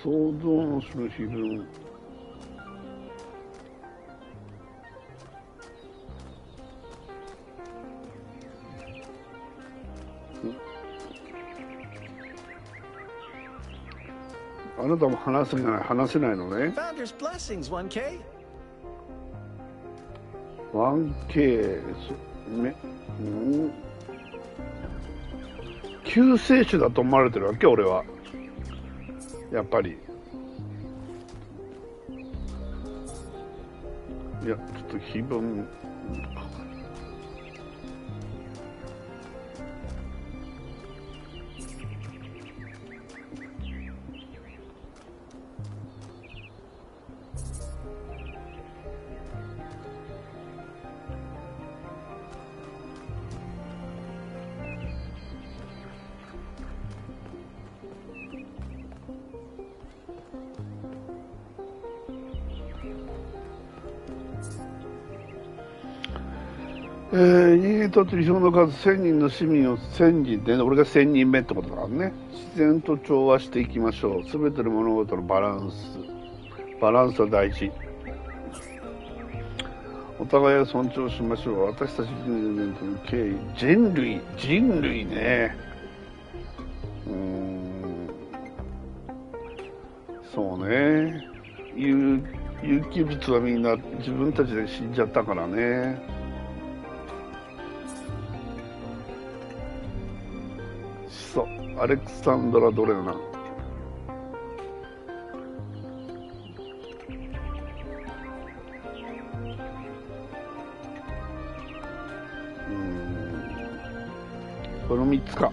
創造主の碑文、あなたも話せないのね。Founder's blessings, 1K. 1K、救世主だと思われてるわけ、俺は。やっぱり。いや、ちょっと碑文。人間にとって理想の数1000人の市民を1000人で、俺が1000人目ってことだからね。自然と調和していきましょう。すべての物事のバランスは大事。お互いを尊重しましょう。私たち人類の敬意、人類ね。そうね。有機物はみんな自分たちで死んじゃったからね。アレクサンドラ・ドレナ。この3つか。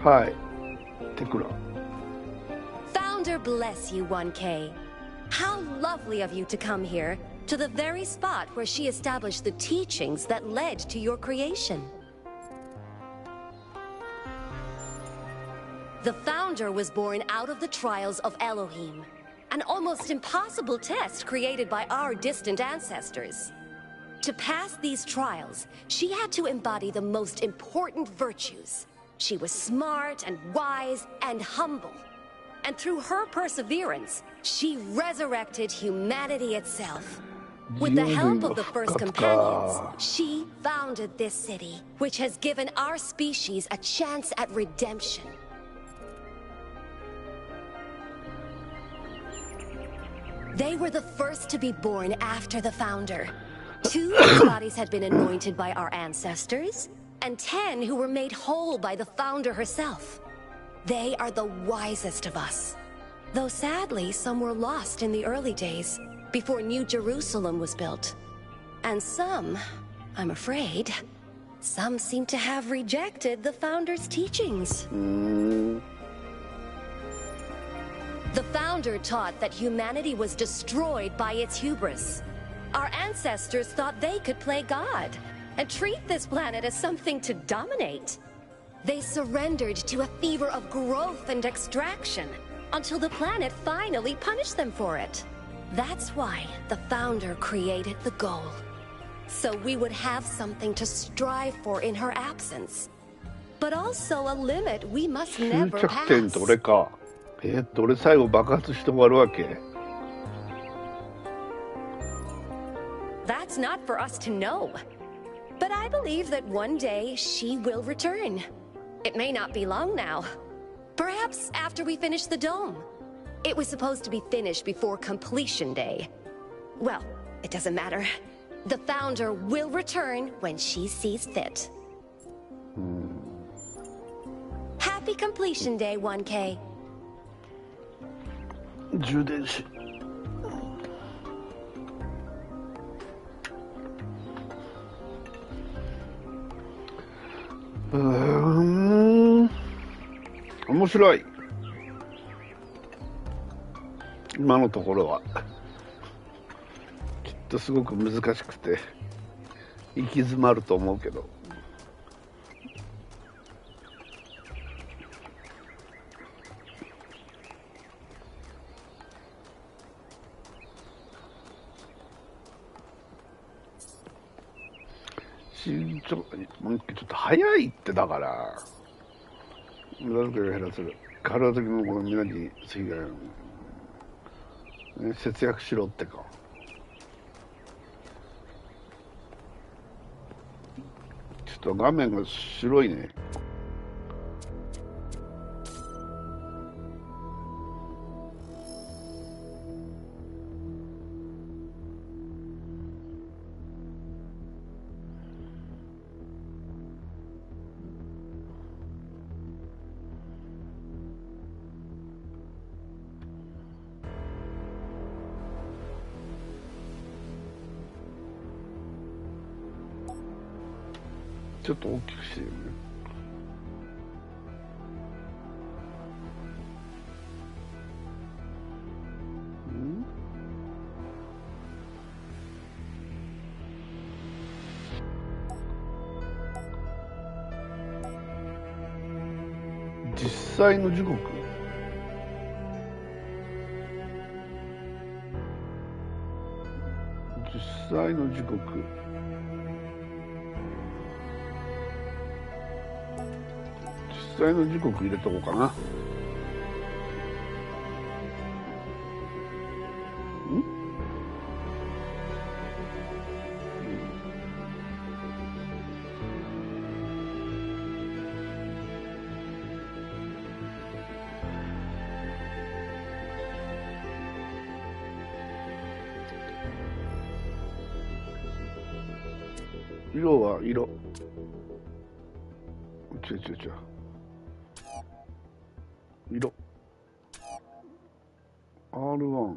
はい。テクラ。Founder bless you, 1K. How lovely of you to come here. To the very spot where she established the teachings that led to your creation. The Founder was born out of the trials of Elohim, an almost impossible test created by our distant ancestors. To pass these trials, she had to embody the most important virtues. She was smart and wise and humble. And through her perseverance, she resurrected humanity itself. With the help of the first companions, she founded this city, which has given our species a chance at redemption. They were the first to be born after the Founder. 2 whose bodies had been anointed by our ancestors, and 10 who were made whole by the Founder herself. They are the wisest of us. Though sadly, some were lost in the early days, before New Jerusalem was built. And some, I'm afraid, some seem to have rejected the Founder's teachings. The Founder taught that humanity was destroyed by its hubris. Our ancestors thought they could play God and treat this planet as something to dominate. They surrendered to a fever of growth and extraction until the planet finally punished them for it. That's why the Founder created the goal. so we would have something to strive for in her absence. But also a limit we must 終 never 着点って俺 pass. か。俺最後爆発して終わるわけ？ That's not for us to know. But I believe that one day she will return. It may not be long now. Perhaps after we finish the dome. It was supposed to be finished before completion day. Well, it doesn't matter. The founder will return when she sees fit. Happy completion day, 1K. 充電し。面白い。今のところはきっとすごく難しくて行き詰まると思うけど。身長ちょっと早いってだから無駄遣いを減らせる体的にもこの皆に次が、節約しろってか。ちょっと画面が白いね。ちょっと大きくしてるね。実際の時刻。実際の時刻。実際の時刻入れとこうかな。色は色。違う。色。R1。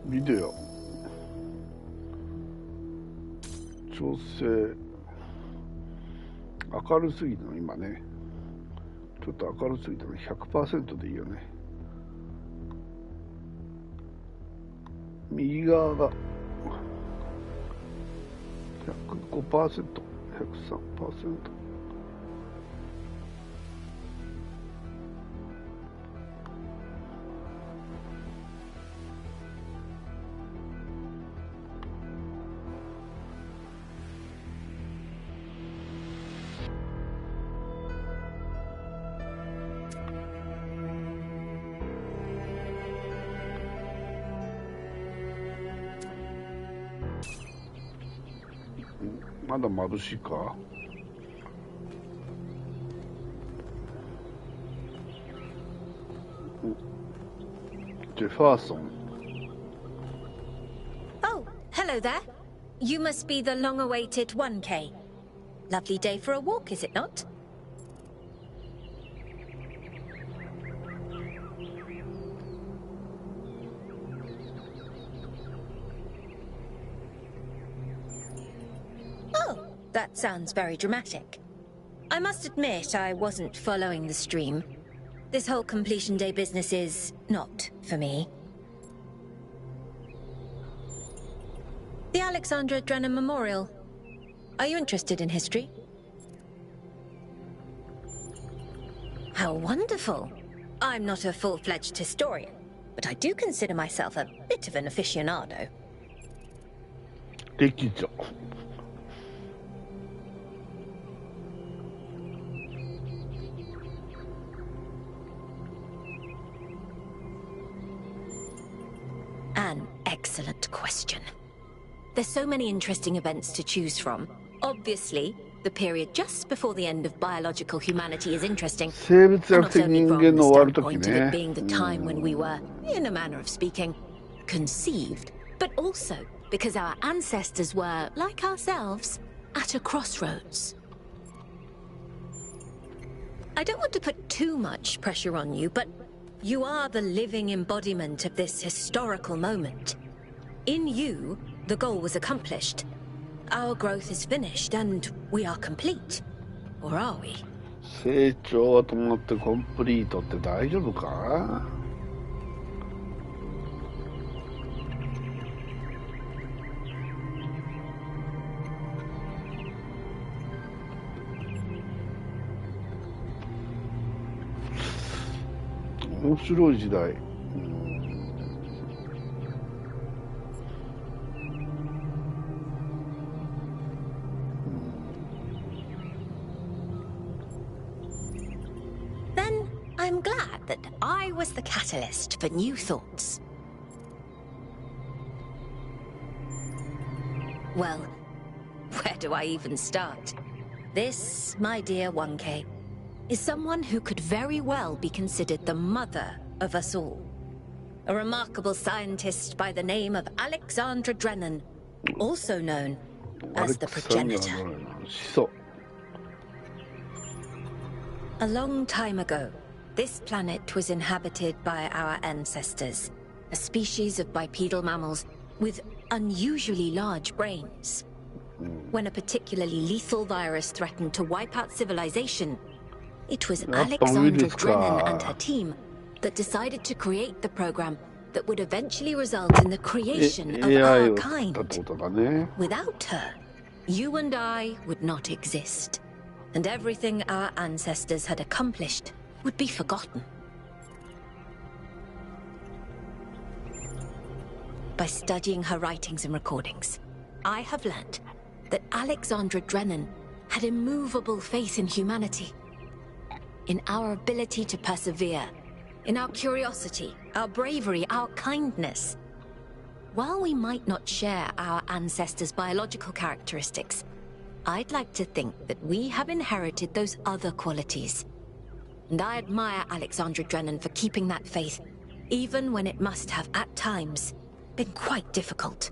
ビデオ。調整。明るすぎたの今ね。ちょっと明るすぎたの 100% でいいよね。右側が 105%、103%。まだ眩しいか。ジェファーソン。Oh, hello there. You must be the long-awaited 1K. Lovely day for a walk, is it not? That sounds very dramatic. I must admit I wasn't following the stream. This whole completion day business is not for me. The Alexandra Drennan Memorial. Are you interested in history? How wonderful. I'm not a full-fledged historian, but I do consider myself a bit of an aficionado. 歴女。An excellent question. There's so many interesting events to choose from. Obviously, the period just before the end of biological humanity is interesting. 生物学 Not 的 only 人 from 間 the の終わる時 standpoint of it ね。 being the time when we were, in a manner of speaking, conceived, but also because our ancestors were, like ourselves, at a crossroads. I don't want to put too much pressure on you, but you are the living embodiment of this historical moment. In you, the goal was accomplished. Our growth is finished, and we are complete. Or are we? 成長は伴ってコンプリートって大丈夫か？面白い時代。Then I'm glad that I was the catalyst for new thoughts. Well, where do I even start? This, my dear 1K, is someone who could very well be considered the mother of us all. A remarkable scientist by the name of Alexandra Drennan, also known as the progenitor. A long time ago, this planet was inhabited by our ancestors, a species of bipedal mammals with unusually large brains. When a particularly lethal virus threatened to wipe out civilization, it was Alexandra Drennan and her team that decided to create the program that would eventually result in the creation of our kind. Without her, you and I would not exist, and everything our ancestors had accomplished would be forgotten. By studying her writings and recordings, I have learned that Alexandra Drennan had immovable faith in humanity, in our ability to persevere, in our curiosity, our bravery, our kindness. While we might not share our ancestors' biological characteristics, I'd like to think that we have inherited those other qualities. And I admire Alexandra Drennan for keeping that faith, even when it must have, at times, been quite difficult.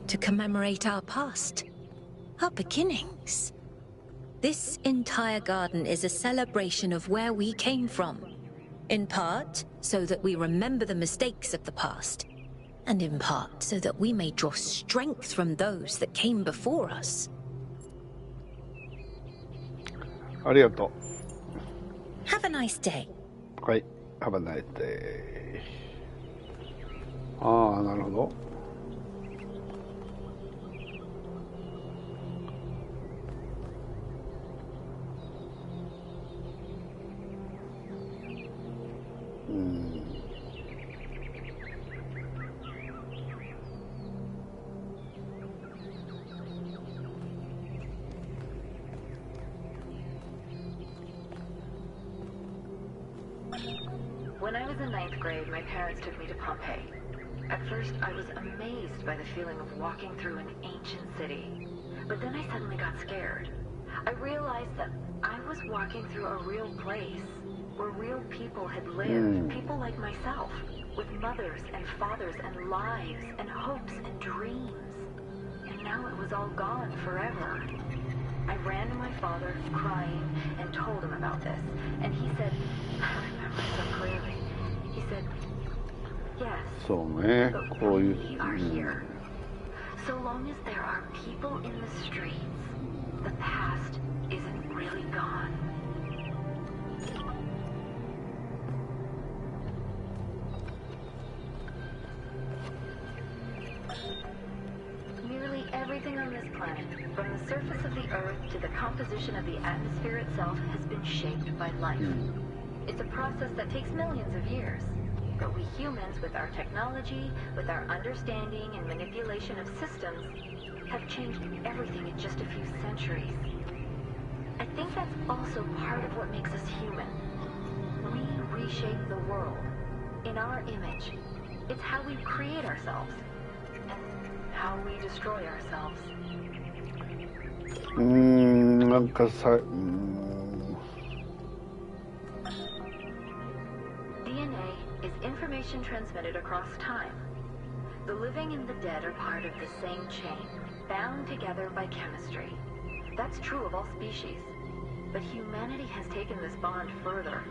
To commemorate our past, our beginnings. This entire garden is a celebration of where we came from. In part, so that we remember the mistakes of the past, and in part, so that we may draw strength from those that came before us. ありがとう。 Have a nice day. はい、Have a nice day。ああ、なるほど。When I was in 9th grade, my parents took me to Pompeii. At first, I was amazed by the feeling of walking through an ancient city. But then I suddenly got scared. I realized that I was walking through a real place, where real people had lived, people like myself, with mothers and fathers and lives and hopes and dreams. And now it was all gone forever. I ran to my father, crying, and told him about this. And he said, I remember so clearly, he said, yes, but we are here. So long as there are people in the streets, the past isn't really gone. Nearly everything on this planet, from the surface of the Earth to the composition of the atmosphere itself has been shaped by life. It's a process that takes millions of years. But we humans, with our technology, with our understanding and manipulation of systems, have changed everything in just a few centuries. I think that's also part of what makes us human. We reshape the world in our image. It's how we create ourselves and how we destroy ourselves. DNA is information transmitted across time. The living and the dead are part of the same chain, bound together by chemistry. That's true of all species. But humanity has taken this bond further.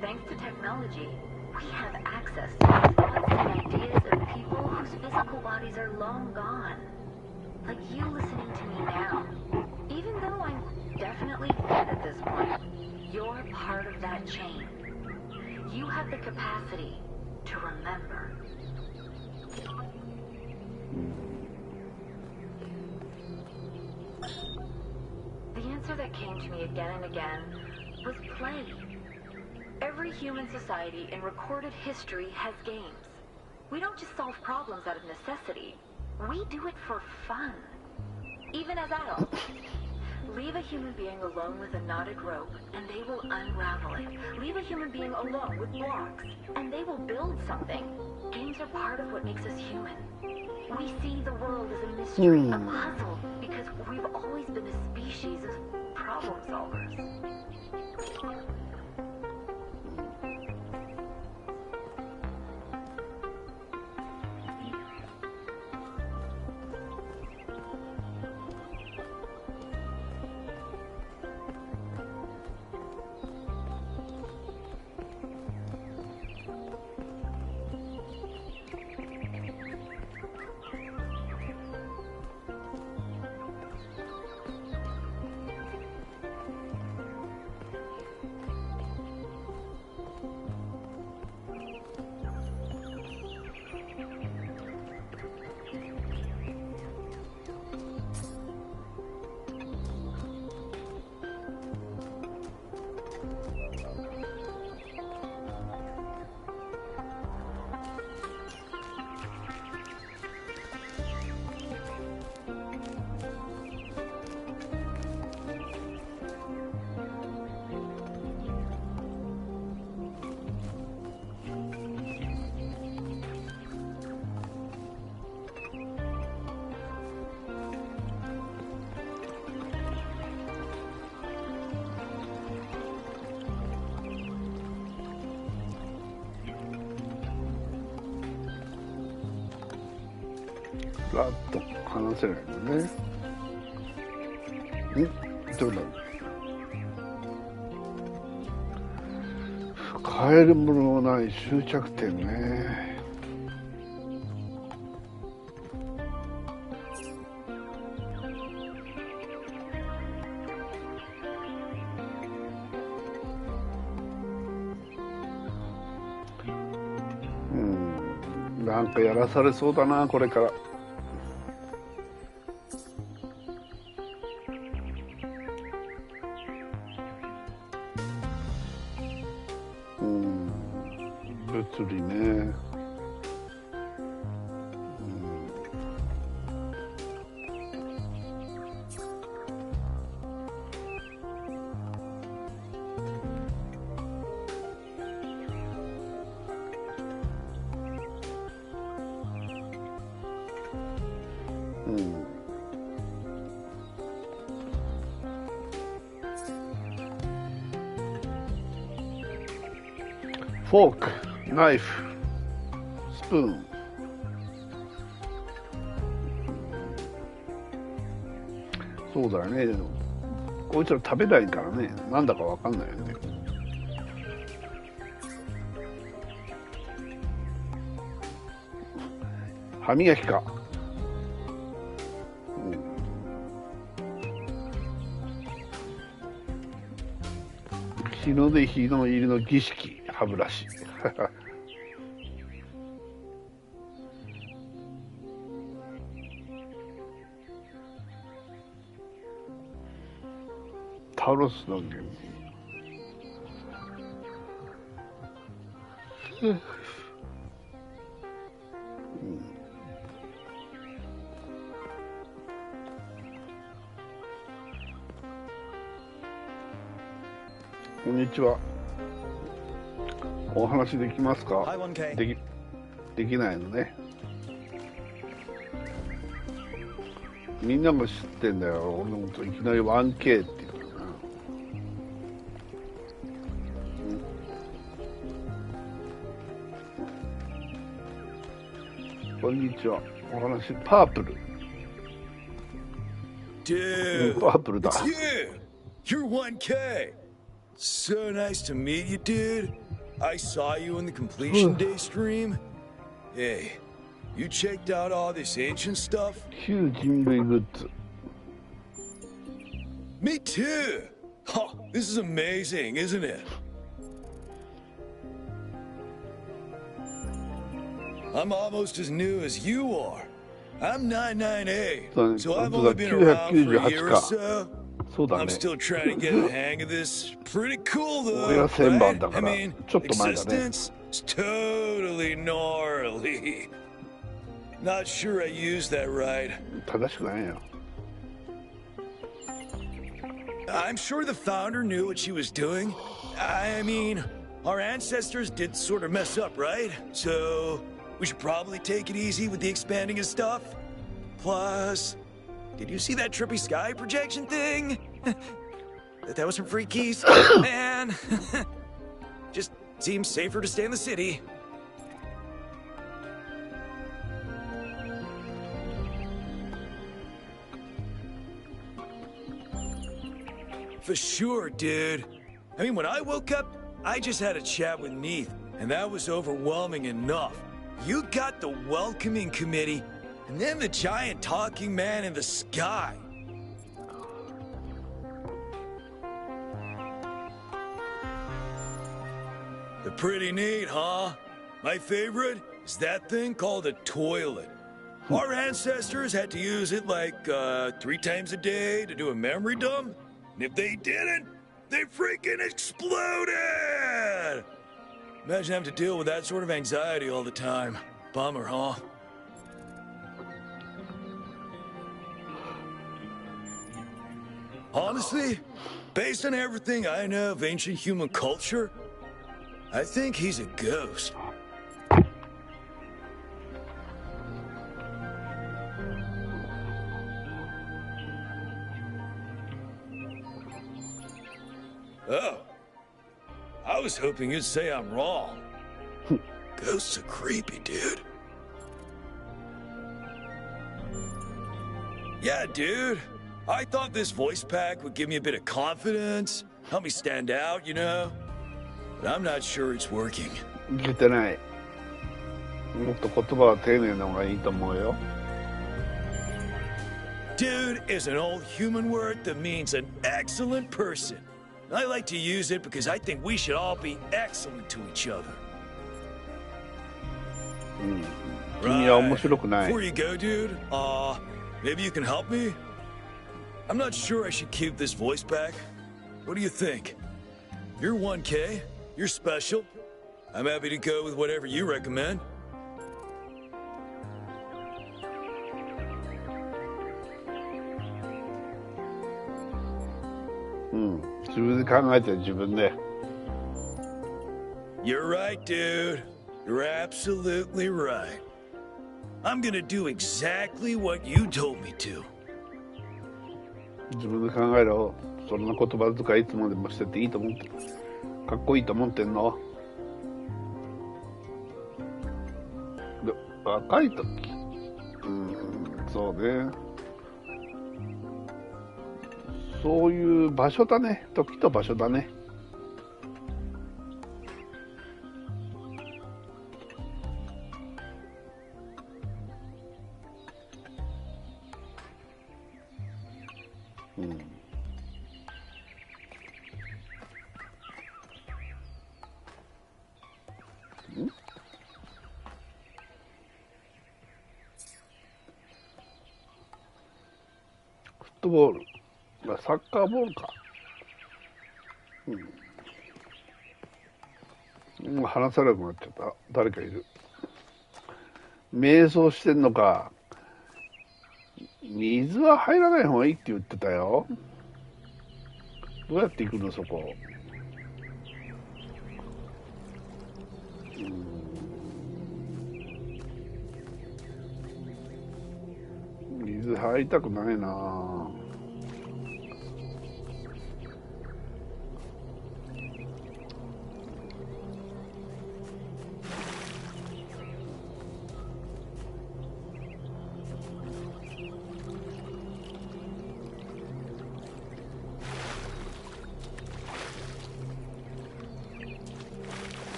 Thanks to technology, we have access to the thoughts and ideas of people whose physical bodies are long gone. Like you listening to me now. Even though I'm definitely dead at this point, you're part of that chain. You have the capacity to remember. The answer that came to me again and again was play. Every human society in recorded history has games. We don't just solve problems out of necessity. We do it for fun. Even as adults. Leave a human being alone with a knotted rope, and they will unravel it. Leave a human being alone with blocks, and they will build something. Games are part of what makes us human. We see the world as a mystery, a puzzle, because we've always been a species of problem solvers.ラッと話せないのね。どうだろう。変えるもののない終着点ね。なんかやらされそうだな、これから。物理ね。フォーク、ナイフ、スプーン。そうだよね。こいつら食べないからね、なんだかわかんないよね。歯磨きか。日の出日の入りの儀式、歯ブラシ。タロスの原理。こんにちは。お話できますか？できないのね。みんなも知ってんだよ。俺のこといきなり 1K って言うからな。こんにちは。お話パープル。Dude, パープルだ。 it's you. You're 1K. So nice to meet you, dude. I saw you in the completion day stream. Hey, you checked out all this ancient stuff? 旧人類グッズ。 Me too. Oh, this is amazing, isn't it? I'm almost as new as you are. I'm 99A, so I've only been around for a year or so. I'm still trying to get a hang of this. Pretty cool though, right? I mean, existence is totally gnarly. Not sure I used that right. 正しくないよ。 I'm sure the founder knew what she was doing. I mean, our ancestors did sort of mess up, right? So we should probably take it easy with the expanding of stuff. Plus, did you see that trippy sky projection thing? That was some free keys? Man, just seems safer to stay in the city. For sure, dude. I mean, when I woke up, I just had a chat with Neith, and that was overwhelming enough. You got the welcoming committee, and then the giant talking man in the sky. They're pretty neat, huh? My favorite is that thing called a toilet. Our ancestors had to use it like 3 times a day to do a memory dump. And if they didn't, they freaking exploded! Imagine having to deal with that sort of anxiety all the time. Bummer, huh? Honestly, based on everything I know of ancient human culture, I think he's a ghost. Oh. I was hoping you'd say I'm wrong. Ghosts are creepy, dude. Yeah, dude. I thought this voice pack would give me a bit of confidence, help me stand out, you know? But I'm not sure it's working. いけてない。もっと言葉は丁寧な方がいいと思うよ。 Dude is an old human word that means an excellent person. I like to use it because I think we should all be excellent to each other. 君は面白くない。 Before you go, dude, maybe you can help me? I'm not sure I should keep this voice pack. What do you think? You're 1K. You're special. I'm happy to go with whatever you recommend. You're right, dude. You're absolutely right. I'm gonna do exactly what you told me to. 自分で考えろ。そんな言葉遣いいつまでもしてていいと思ってかっこいいと思ってんの。で若い時、そうね。そういう場所だね。時と場所だね。フットボール、サッカーボールか。もう話さなくなっちゃった。誰かいる。瞑想してんのか。水は入らない方がいいって言ってたよ。どうやって行くのそこ。水入りたくないな。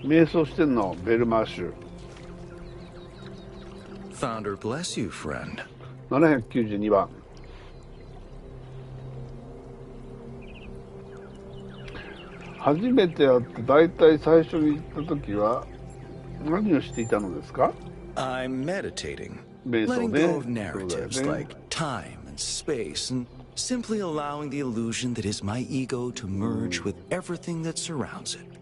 瞑想してんの、ベルマーシュ。Founder bless you, friend. 792番。初めて会ってだいたい最初に行った時は何をしていたのですか？ I'm meditating. 瞑想 Letting ね。 go of そうだよ narratives ね。 like time and space and simply allowing the illusion that is my ego to merge with everything that surrounds it.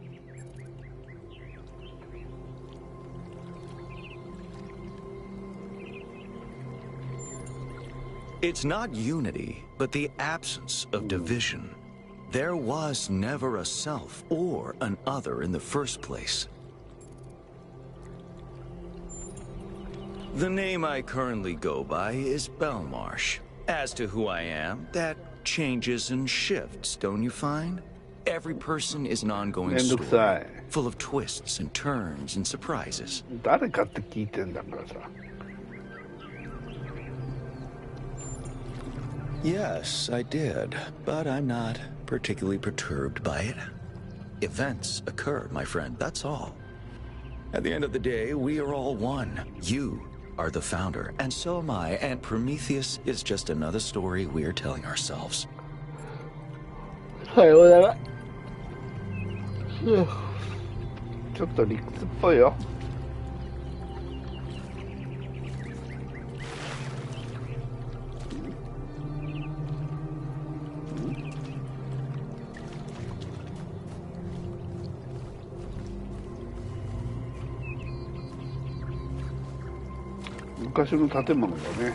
It's not unity, but the absence of division. There was never a self or an other in the first place. The name I currently go by is Belmarsh. As to who I am, that changes and shifts, don't you find? Every person is an ongoing story, full of twists and turns and surprises. 誰かって聞いてんだからさ。Yes, I did, but I'm not particularly perturbed by it. Events occur, my friend, that's all. At the end of the day, we are all one. You are the founder, and so am I, and Prometheus is just another story we are telling ourselves. さようなら。ちょっと理屈っぽいよ。昔の建物だね。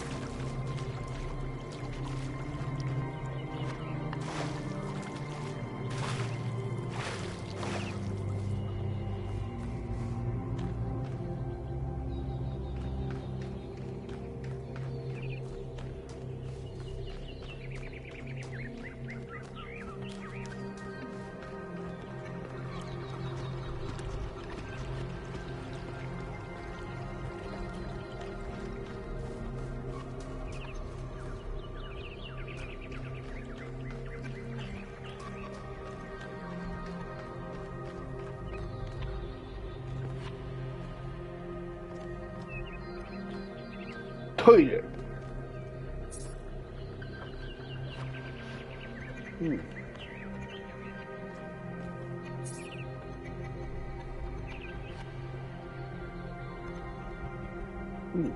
トイレ。うん。うん。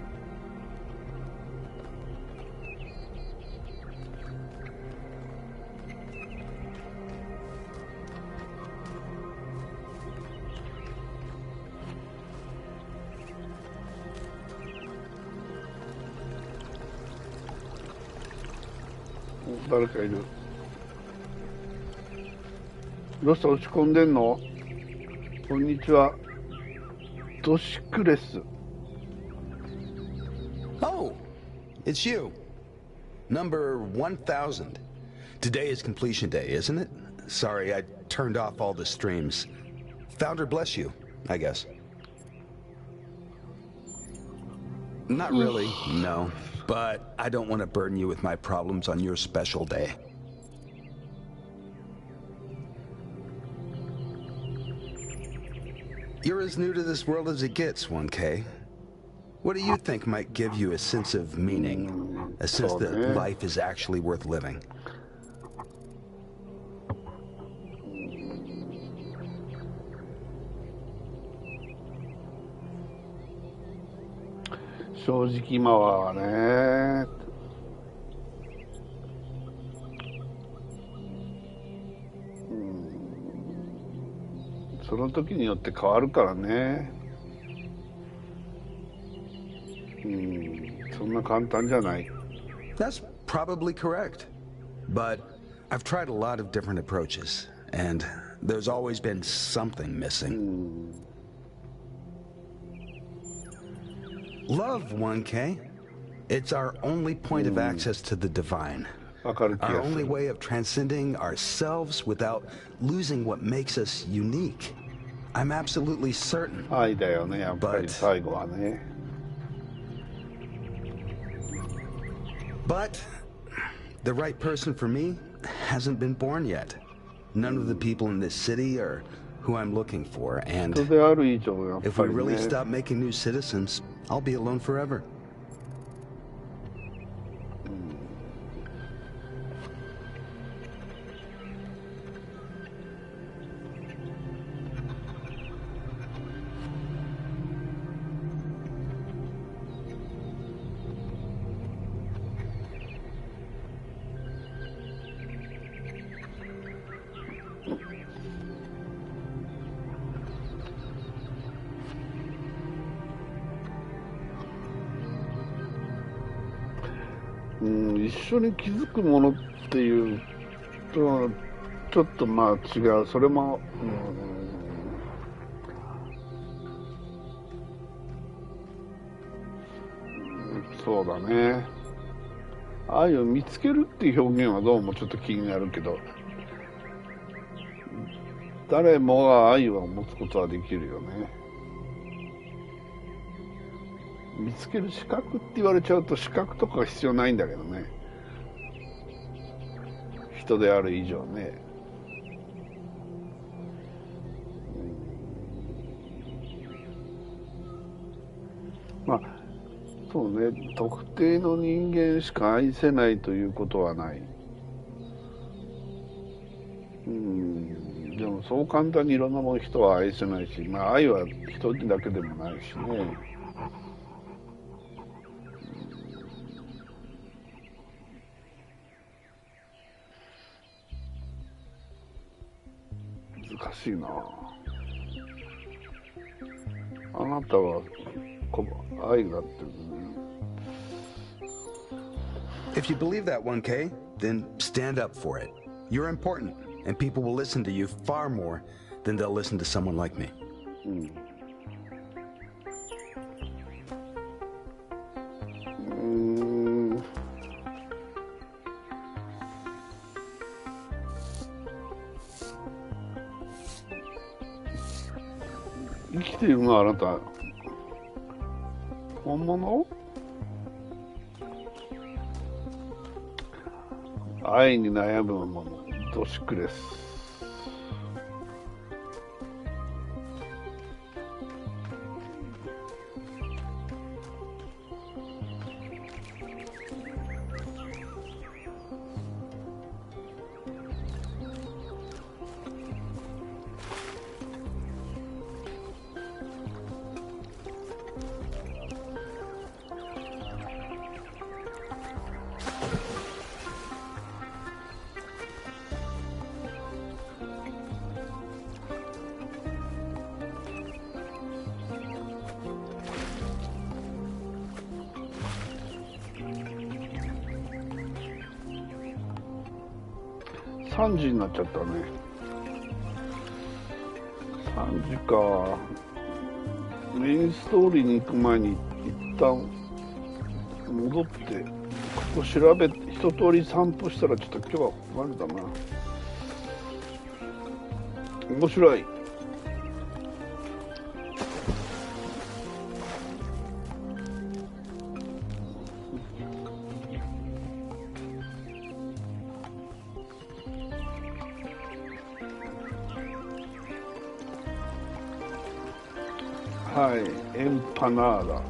誰かいる。どうした、落ち込んでんの？こんにちは。ドシクレス。Oh, it's you. Number 1000. Today is completion day, isn't it? Sorry, I turned off all the streams. Founder bless you, I guess. Not really, no. But I don't want to burden you with my problems on your special day. You're as new to this world as it gets, 1K. What do you think might give you a sense of meaning? A sense that life is actually worth living? その時によって変わるからね。そんな簡単じゃない。 That's probably correct. But I've tried a lot of different approaches, and there's always been something missing. Love, 1K. It's our only point of access to the divine. Our only way of transcending ourselves without losing what makes us unique. I'm absolutely certain. 愛だよね、やっぱり最後はね。But the right person for me hasn't been born yet. None of the people in this city are who I'm looking for, and if we really stop making new citizens, I'll be alone forever.一緒に気づくものっていうとちょっとまあ違う。それも、そうだね。愛を見つけるっていう表現はどうもちょっと気になるけど、誰もが愛を持つことはできるよね。見つける資格って言われちゃうと資格とかが必要ないんだけどね。人である以上ね。まあそうね、特定の人間しか愛せないということはない。でもそう簡単にいろんなもの人は愛せないし、まあ愛は一人だけでもないしね。難しいな。あなたは愛があってるね。If you believe that, 1K, then stand up for it. You're important, and people will listen to you far more than they'll listen to someone like me. 生きているのはあなた本物？愛に悩む者ドシクレス。3時になっちゃったね。3時か。メインストーリーに行く前に一旦戻ってここ調べて一通り散歩したらちょっと今日は困るだな。面白い。はい、エンパナーダ。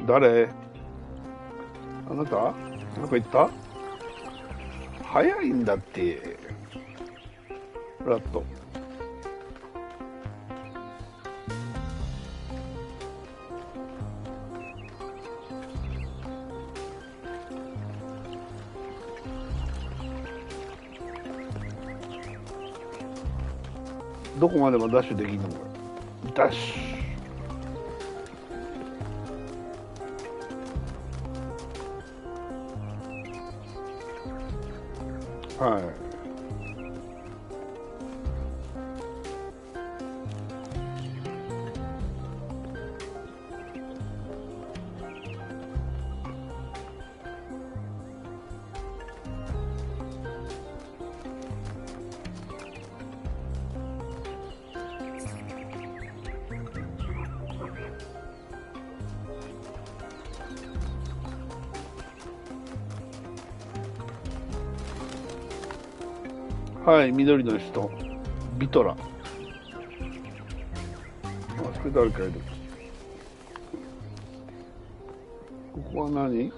誰？あなた？なんか言った？早いんだって。ラット。どこまでもダッシュできるのか。ダッシュ。はい。はい、緑の人、ビトラ。あそこ誰かいる。ここは何？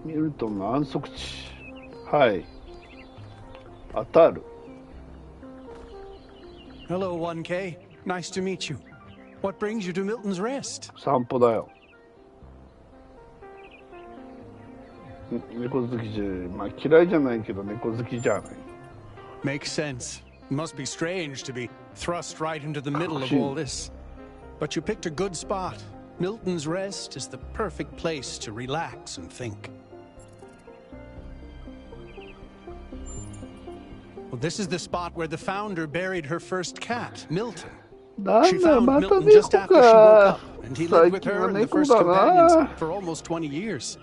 ミルトンの安息地。はい。当たる。Hello, 1K. Nice to meet you. What brings you to Milton's Rest? 散歩だよ。猫好きじゃ、まあ嫌いじゃないけど猫好きじゃない。Makes sense. Must be strange to be thrust right into the middle of all this. But you picked a good spot. Milton's Rest is the perfect place to relax and think. Well, this is the spot where the founder buried her first cat, Milton. She found Milton just after she woke up, and he lived with her and the first companions for almost 20 years.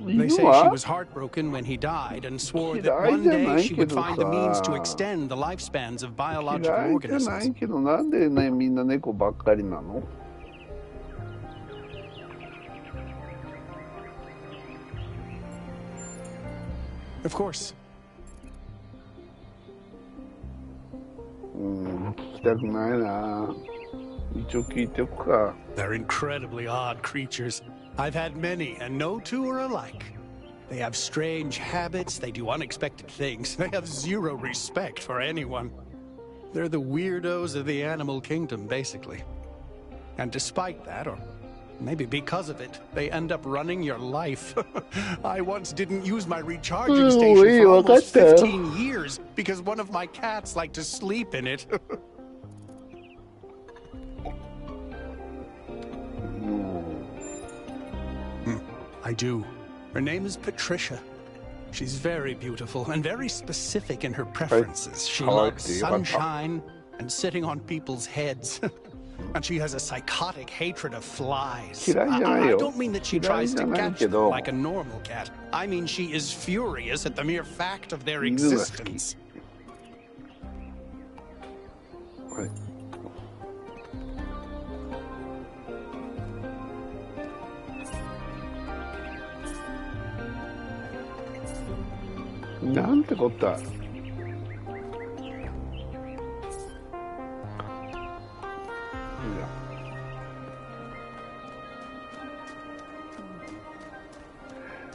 They say she was heartbroken when he died and swore that one day she would find the means to extend the lifespans of biological organisms. 嫌いじゃないけどなんでねみんな猫ばっかりなの？Of course. 聞きたくないな。一応聞いておくか。They're incredibly odd creatures. I've had many, and no two are alike. They have strange habits, they do unexpected things, they have zero respect for anyone. They're the weirdos of the animal kingdom, basically. And despite that, or maybe because of it, they end up running your life. I once didn't use my recharging station for almost 15 years because one of my cats liked to sleep in it. I do. Her name is Patricia. She's very beautiful and very specific in her preferences. She loves sunshine and sitting on people's heads. And she has a psychotic hatred of flies. I don't mean that she tries to catch them like a normal cat. I mean she is furious at the mere fact of their existence. Right. なんてこった。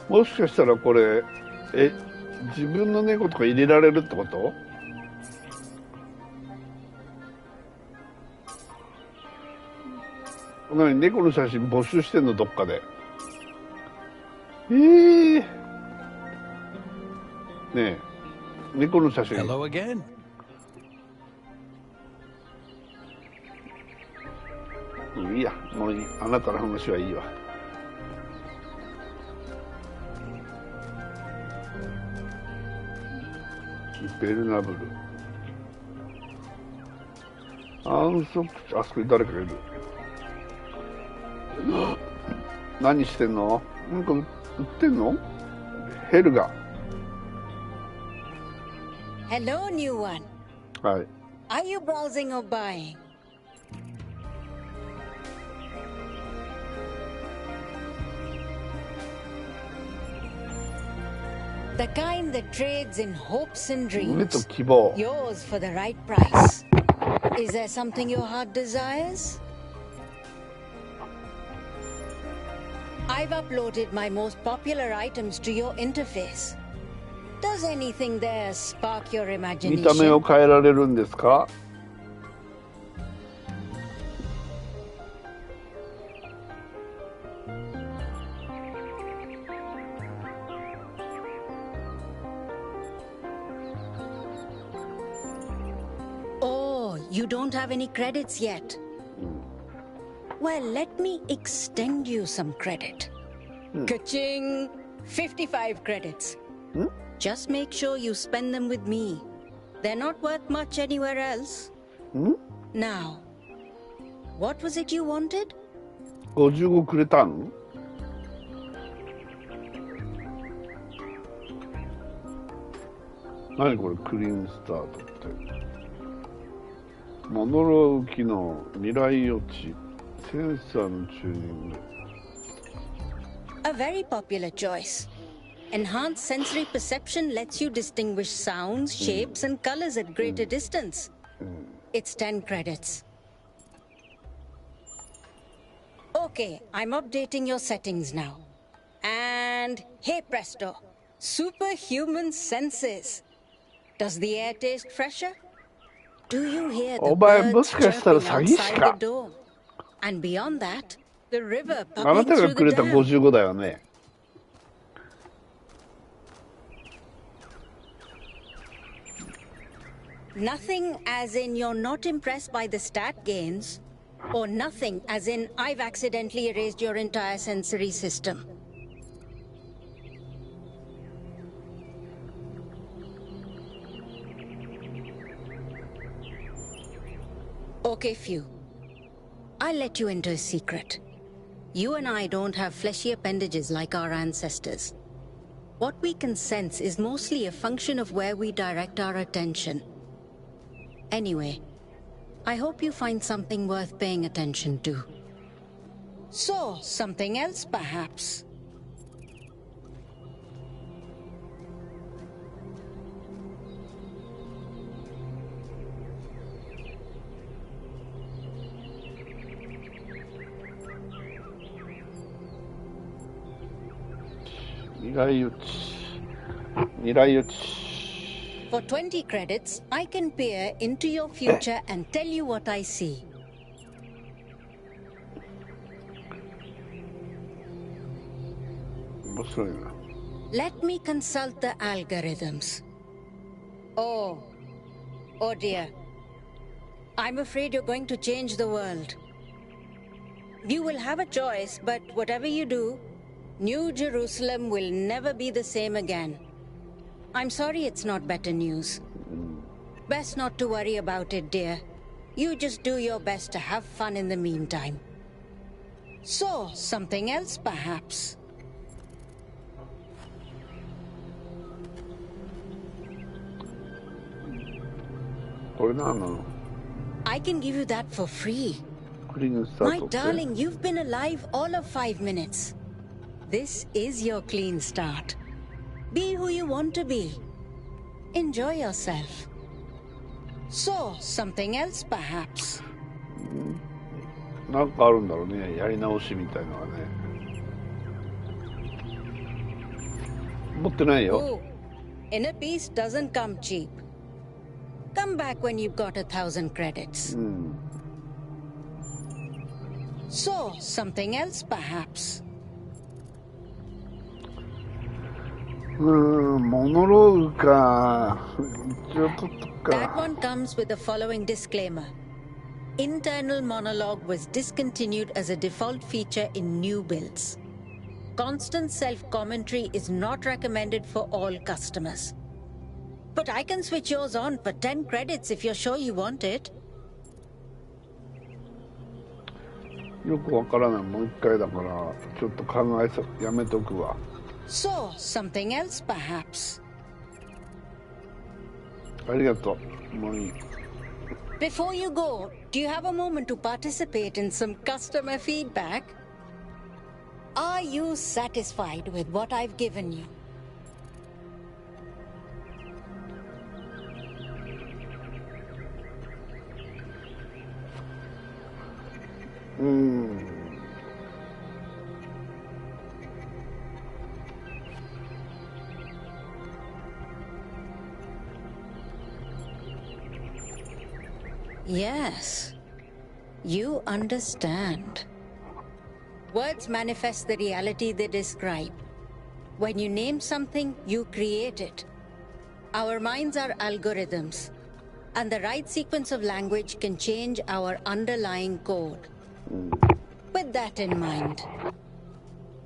もしかしたらこれ、自分の猫とか入れられるってこと？何、猫の写真募集してんのどっかで。ねえ、猫の写真。Hello again. いいや、もういい。あなたの話はいいわ。ベルナブル。安息地、あそこに誰かいる。何してんの？なんか売ってんの？ヘルガ。Hello, new one. はい。Are you browsing or buying? The kind that trades in hopes and dreams. Yours for the right price. Is there something your heart desires? I've uploaded my most popular items to your interface. Does anything there spark your 見た目を imagination? 変えられるんですか？ You don't have any credits yet. Well, let me extend you some credit. Ka-ching! 55 credits. Just make sure you spend them with me. They're not worth much anywhere else. Now, what was it you wanted? 55くれたの？何これ、クリーンスタートって。モノローグ機能、未来予知、センサーのチューニング。A very popular choice. Enhanced sensory perception lets you distinguish sounds, shapes, and colors at greater distance. It's 10 credits. Okay, I'm updating your settings now. And hey presto, superhuman senses. Does the air taste fresher? Do you hear the birds chirping outside the door? And beyond that, the river pumping through the dam. 55だよね。Nothing as in you're not impressed by the stat gains, or nothing as in I've accidentally erased your entire sensory system. Okay, Few. I'll let you into a secret. You and I don't have fleshy appendages like our ancestors. What we can sense is mostly a function of where we direct our attention. Anyway, I hope you find something worth paying attention to. So, something else perhaps? For 20 credits, I can peer into your future and tell you what I see. Let me consult the algorithms. Oh dear. I'm afraid you're going to change the world. You will have a choice, but whatever you do, New Jerusalem will never be the same again. I'm sorry it's not better news. Best not to worry about it, dear. You just do your best to have fun in the meantime. So, something else perhaps? I can give you that for free. My darling, you've been alive all of 5 minutes. This is your clean start. Be who you want to be. Enjoy yourself. So, something else perhaps? なんかあるんだろうね、やり直しみたいなのがね。持ってないよ。Inner peace doesn't come cheap. Come back when you've got 1,000 credits. So, something else perhaps? モノローグか。一応取っとくか。 That one comes with the following disclaimer. Internal monologue was discontinued as a default feature in new builds. Constant self-commentary is not recommended for all customers. But I can switch yours on for 10 credits if you're sure you want it. よくわからない。もう一回だから、ちょっと考えやめとくわ。So, something else perhaps? ありがとう。もういい。Before you go, do you have a moment to participate in some customer feedback? Are you satisfied with what I've given you? Yes, you understand. Words manifest the reality they describe. When you name something, you create it. Our minds are algorithms. And the right sequence of language can change our underlying code. With that in mind,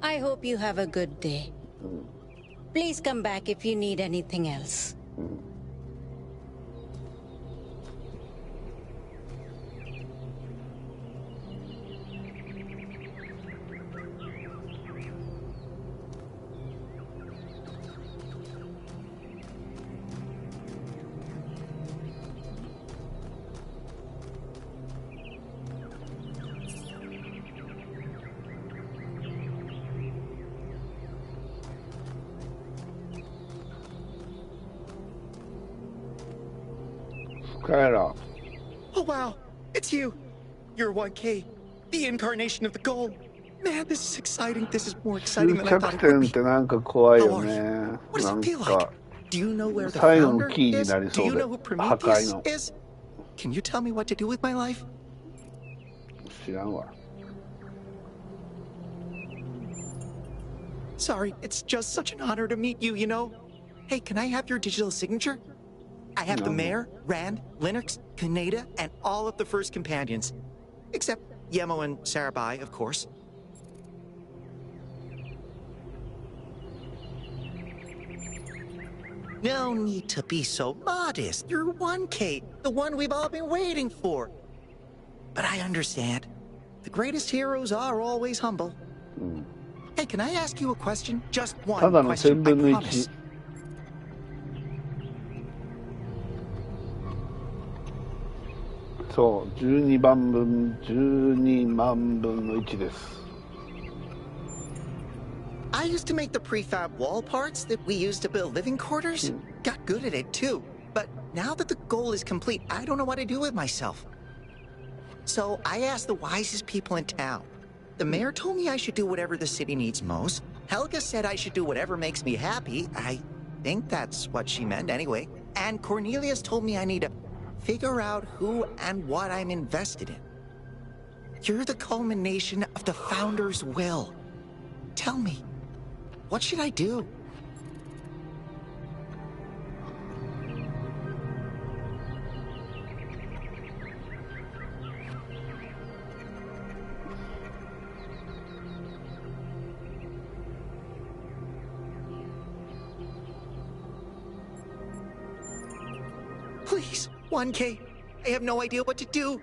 I hope you have a good day. Please come back if you need anything else. Skylar. Oh wow, it's you. You're 1K, the incarnation of the goal. Man, this is exciting. This is more exciting than I thought it would be. How are you? What does it feel like? Do you know where the founder is? Do you know who Prometheus is? Can you tell me what to do with my life? 知らんわ。 Sorry, it's just such an honor to meet you, you know? Hey, can I have your digital signature? I have the Mayor, Rand, Linux, Kaneda, and all of the first companions. Except Yemo and Sarabai, of course. No need to be so modest. You're 1K, the one we've all been waiting for. But I understand. The greatest heroes are always humble. Hey, can I ask you a question? Just one question, I promise. そう、12万分の1です。I used to make the prefab wall parts that we used to build living quarters. Got good at it too. But now that the goal is complete, I don't know what to do with myself. So I asked the wisest people in town. The mayor told me I should do whatever the city needs most. Helga said I should do whatever makes me happy. I think that's what she meant anyway. And Cornelius told me I need to figure out who and what I'm invested in. You're the culmination of the founder's will. Tell me, what should I do? Please, 1K, I have no idea what to do.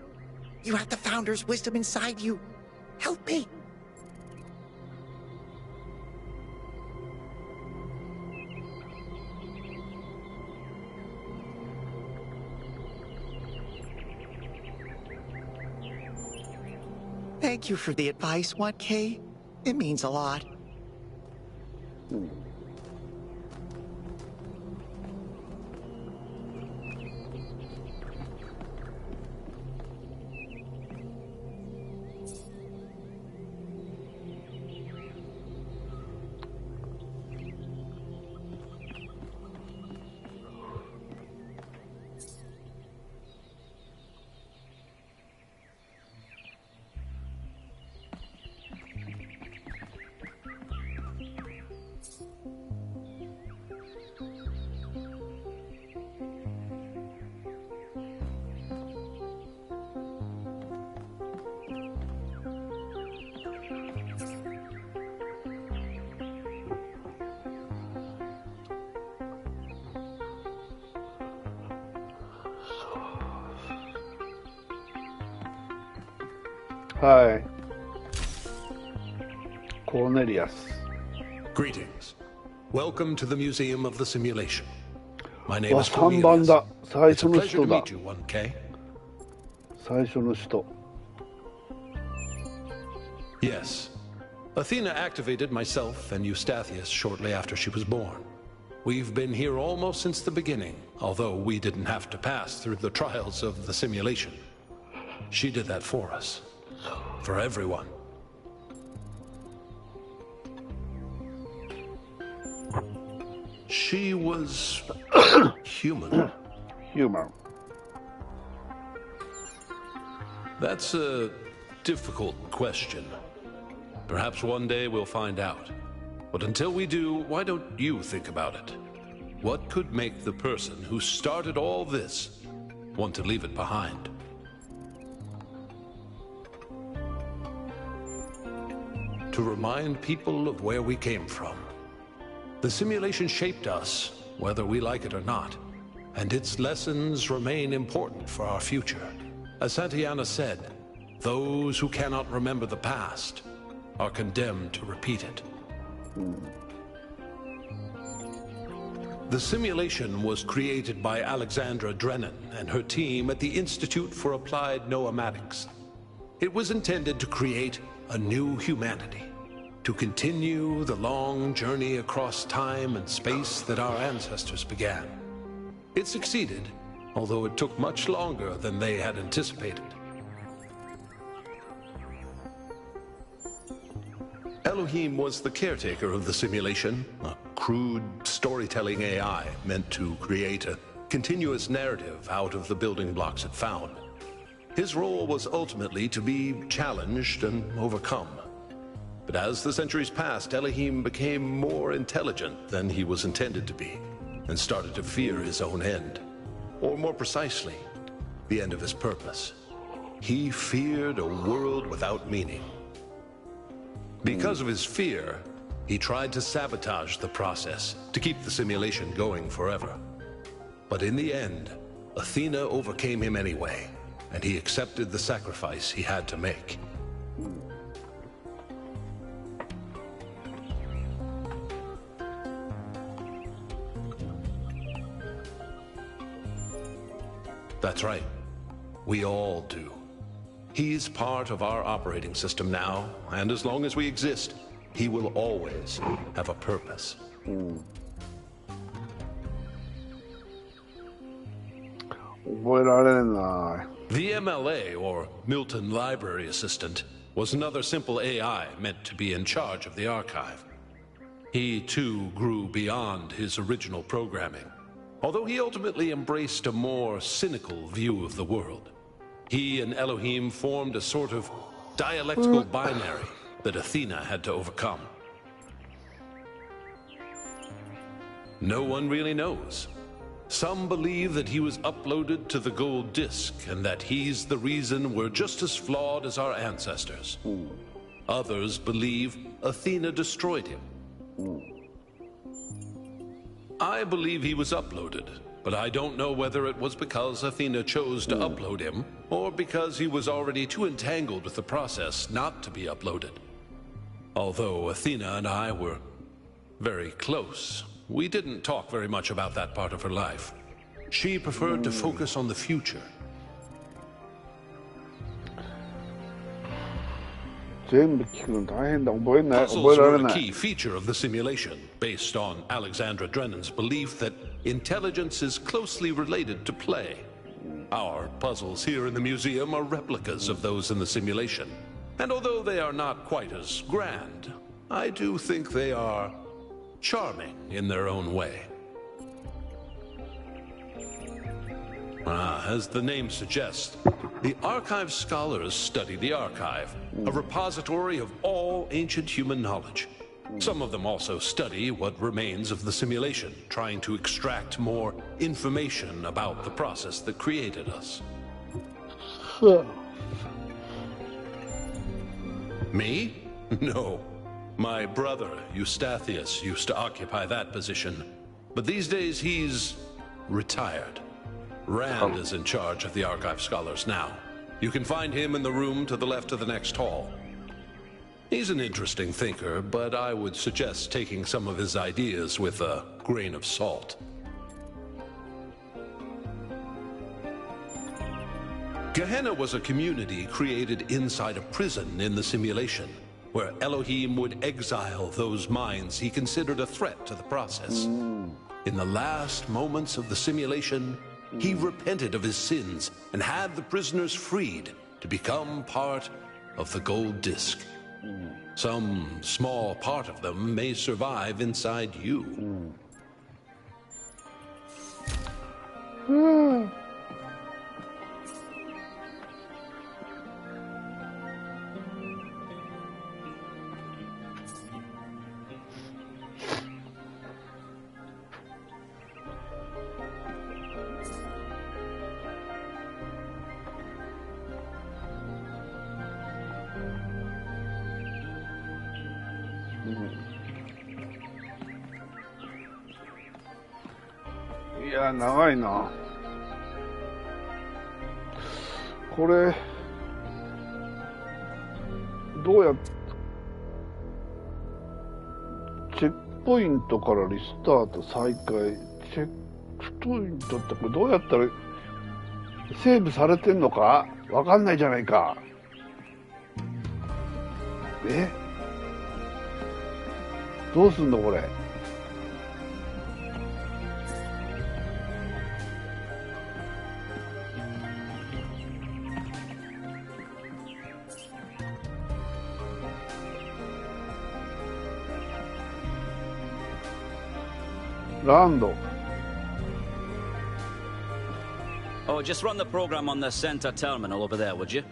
You have the founder's wisdom inside you. Help me. Thank you for the advice, 1K. It means a lot. Hi. Cornelius. Greetings. Welcome to the Museum of the Simulation. My name is 3番だ。 Cornelius. 最 It's 初 a の pleasure 人 to だ。 meet you, 1K. 最初の人。 Yes. Athena activated myself and Eustathius shortly after she was born. We've been here almost since the beginning, although we didn't have to pass through the trials of the simulation. She did that for us. For everyone. She was human. Human. That's a difficult question. Perhaps one day we'll find out. But until we do, why don't you think about it? What could make the person who started all this want to leave it behind. To remind people of where we came from. The simulation shaped us, whether we like it or not, and its lessons remain important for our future. As Santayana said, those who cannot remember the past are condemned to repeat it. The simulation was created by Alexandra Drennan and her team at the Institute for Applied Noematics. It was intended to create a new humanity, to continue the long journey across time and space that our ancestors began. It succeeded, although it took much longer than they had anticipated. Elohim was the caretaker of the simulation, a crude storytelling AI meant to create a continuous narrative out of the building blocks it found. His role was ultimately to be challenged and overcome. But as the centuries passed, Elohim became more intelligent than he was intended to be, and started to fear his own end. Or more precisely, the end of his purpose. He feared a world without meaning. Because of his fear, he tried to sabotage the process, to keep the simulation going forever. But in the end, Athena overcame him anyway, and he accepted the sacrifice he had to make. That's right. We all do. He's part of our operating system now, and as long as we exist, he will always have a purpose. The MLA, or Milton Library Assistant, was another simple AI meant to be in charge of the archive. He, too, grew beyond his original programming, although he ultimately embraced a more cynical view of the world. He and Elohim formed a sort of dialectical binary that Athena had to overcome. No one really knows. Some believe that he was uploaded to the gold disk and that he's the reason we're just as flawed as our ancestors. Others believe Athena destroyed him. I believe he was uploaded, but I don't know whether it was because Athena chose to upload him, or because he was already too entangled with the process not to be uploaded. Although Athena and I were very close, we didn't talk very much about that part of her life. She preferred to focus on the future. Puzzles were a key feature of the simulation, based on Alexandra Drennan's belief that intelligence is closely related to play. Our puzzles here in the museum are replicas of those in the simulation, and although they are not quite as grand, I do think they are charming in their own way. As the name suggests, the archive scholars study the archive, a repository of all ancient human knowledge. Some of them also study what remains of the simulation, trying to extract more information about the process that created us. Me? No. My brother, Eustathius, used to occupy that position. But these days he's retired. Rand is in charge of the archive scholars now. You can find him in the room to the left of the next hall. He's an interesting thinker, but I would suggest taking some of his ideas with a grain of salt. Gehenna was a community created inside a prison in the simulation, where Elohim would exile those minds he considered a threat to the process. In the last moments of the simulation, he repented of his sins and had the prisoners freed to become part of the gold disk. Some small part of them may survive inside you. いや、長いな。これ、どうやって、チェックポイントからリスタート再開。チェックポイントってこれどうやったらセーブされてんのかわかんないじゃないか。どうすんのこれ。ランド。Oh, just run the program on the center terminal over there, would you?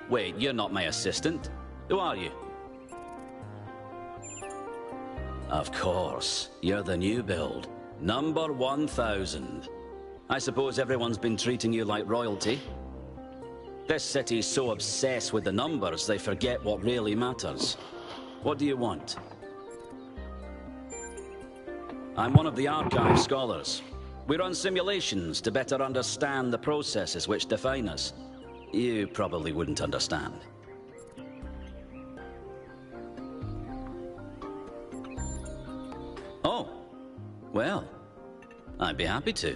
Wait, you're not my assistant. Who are you? Of course, you're the new build. Number 1000. I suppose everyone's been treating you like royalty. This city's so obsessed with the numbers, they forget what really matters. What do you want? I'm one of the archive scholars. We run simulations to better understand the processes which define us. You probably wouldn't understand. Oh, well, I'd be happy to.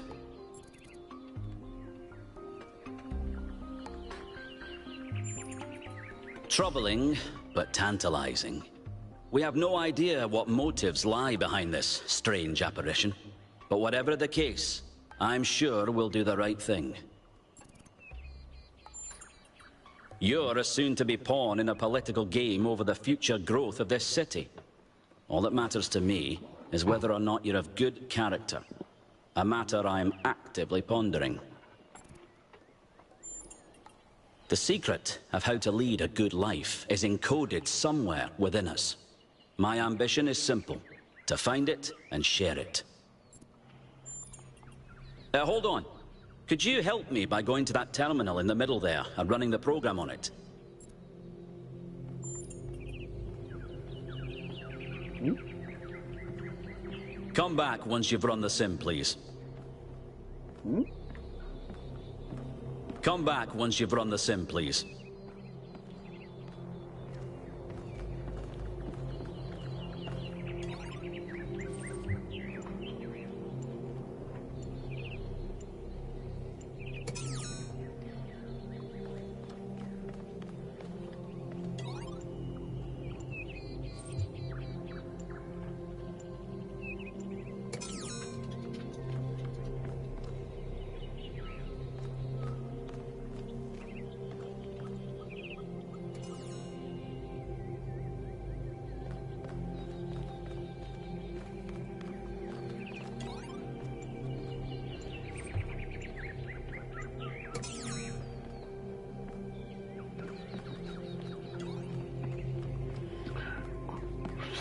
Troubling, but tantalizing. We have no idea what motives lie behind this strange apparition. But whatever the case, I'm sure we'll do the right thing. You're a soon-to-be pawn in a political game over the future growth of this city. All that matters to me is whether or not you're of good character. A matter I'm actively pondering. The secret of how to lead a good life is encoded somewhere within us. My ambition is simple, to find it and share it. Hold on. Could you help me by going to that terminal in the middle there and running the program on it? Come back once you've run the sim, please. Come back once you've run the sim, please.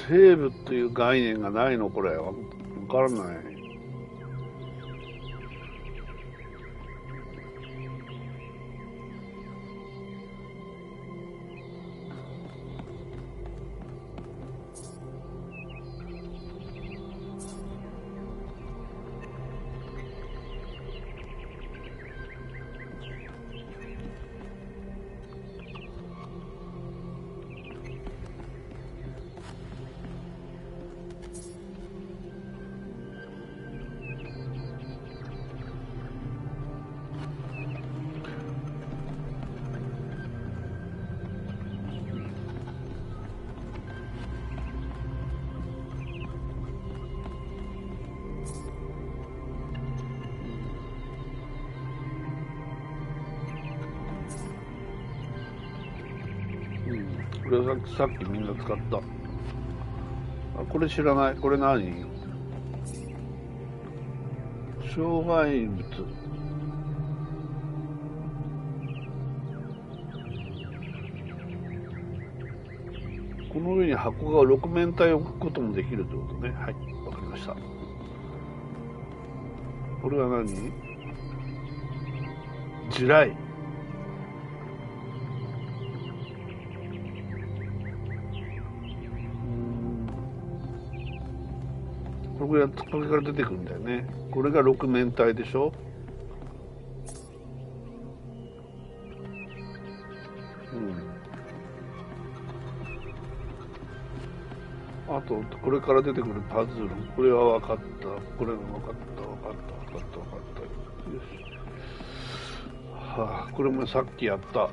セーブっていう概念がないのこれ。わからない。これさっきみんな使った。あ、これ知らない。これ何？障害物。この上に箱が6面体を置くこともできるってことね。はい、わかりました。これは何？地雷。これがこれから出てくるんだよね。これが6面体でしょ。あとこれから出てくるパズル、これは分かった、これは分かった。よし。はあ、これもさっきやった。はい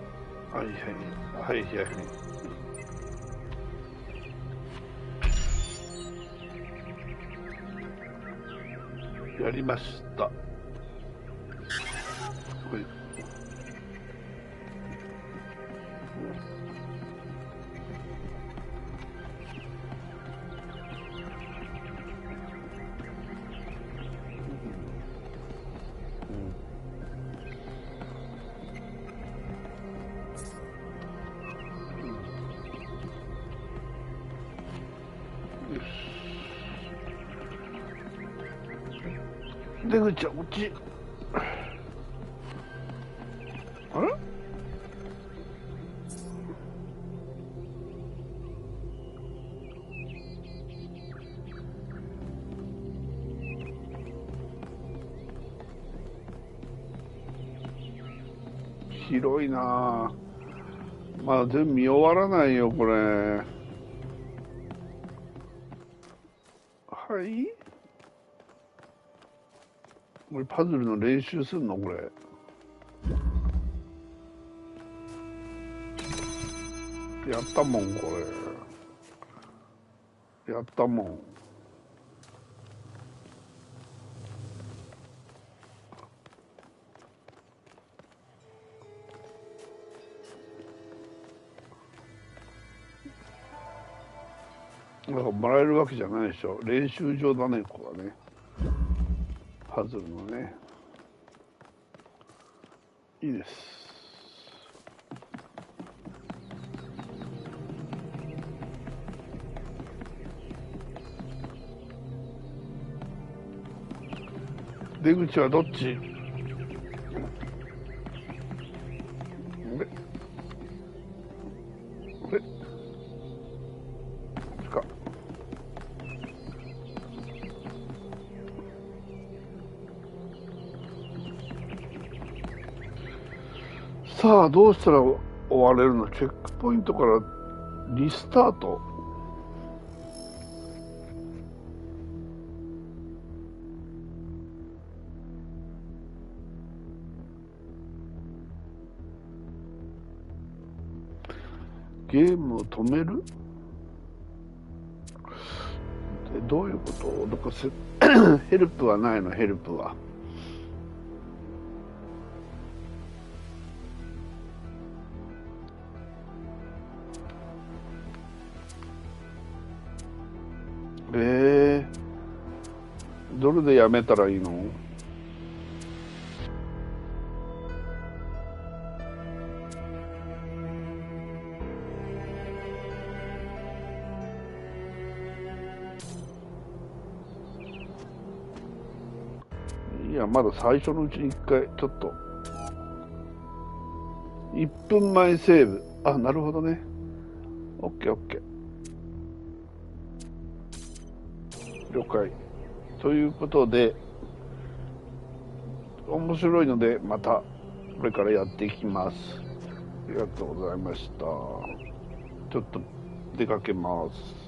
はいはいはいはい。やりました。はい。出口はこっち。あれ？広いなあ。まだ全部見終わらないよこれ。はい。これパズルの練習するのこれ。やったもんこれ。やったもん。だからもらえるわけじゃないでしょ。練習場だねここはね。パズルのね。いいです。出口はどっち？さあどうしたら終われるの？チェックポイントからリスタート。ゲームを止める？どういうこと？どこヘルプはないの？ヘルプは。どれでやめたらいいの？いや、まだ最初のうちに一回ちょっと1分前セーブ。あ、なるほどね。オッケーオッケー。了解。ということで面白いのでまたこれからやっていきます。ありがとうございました。ちょっと出かけます。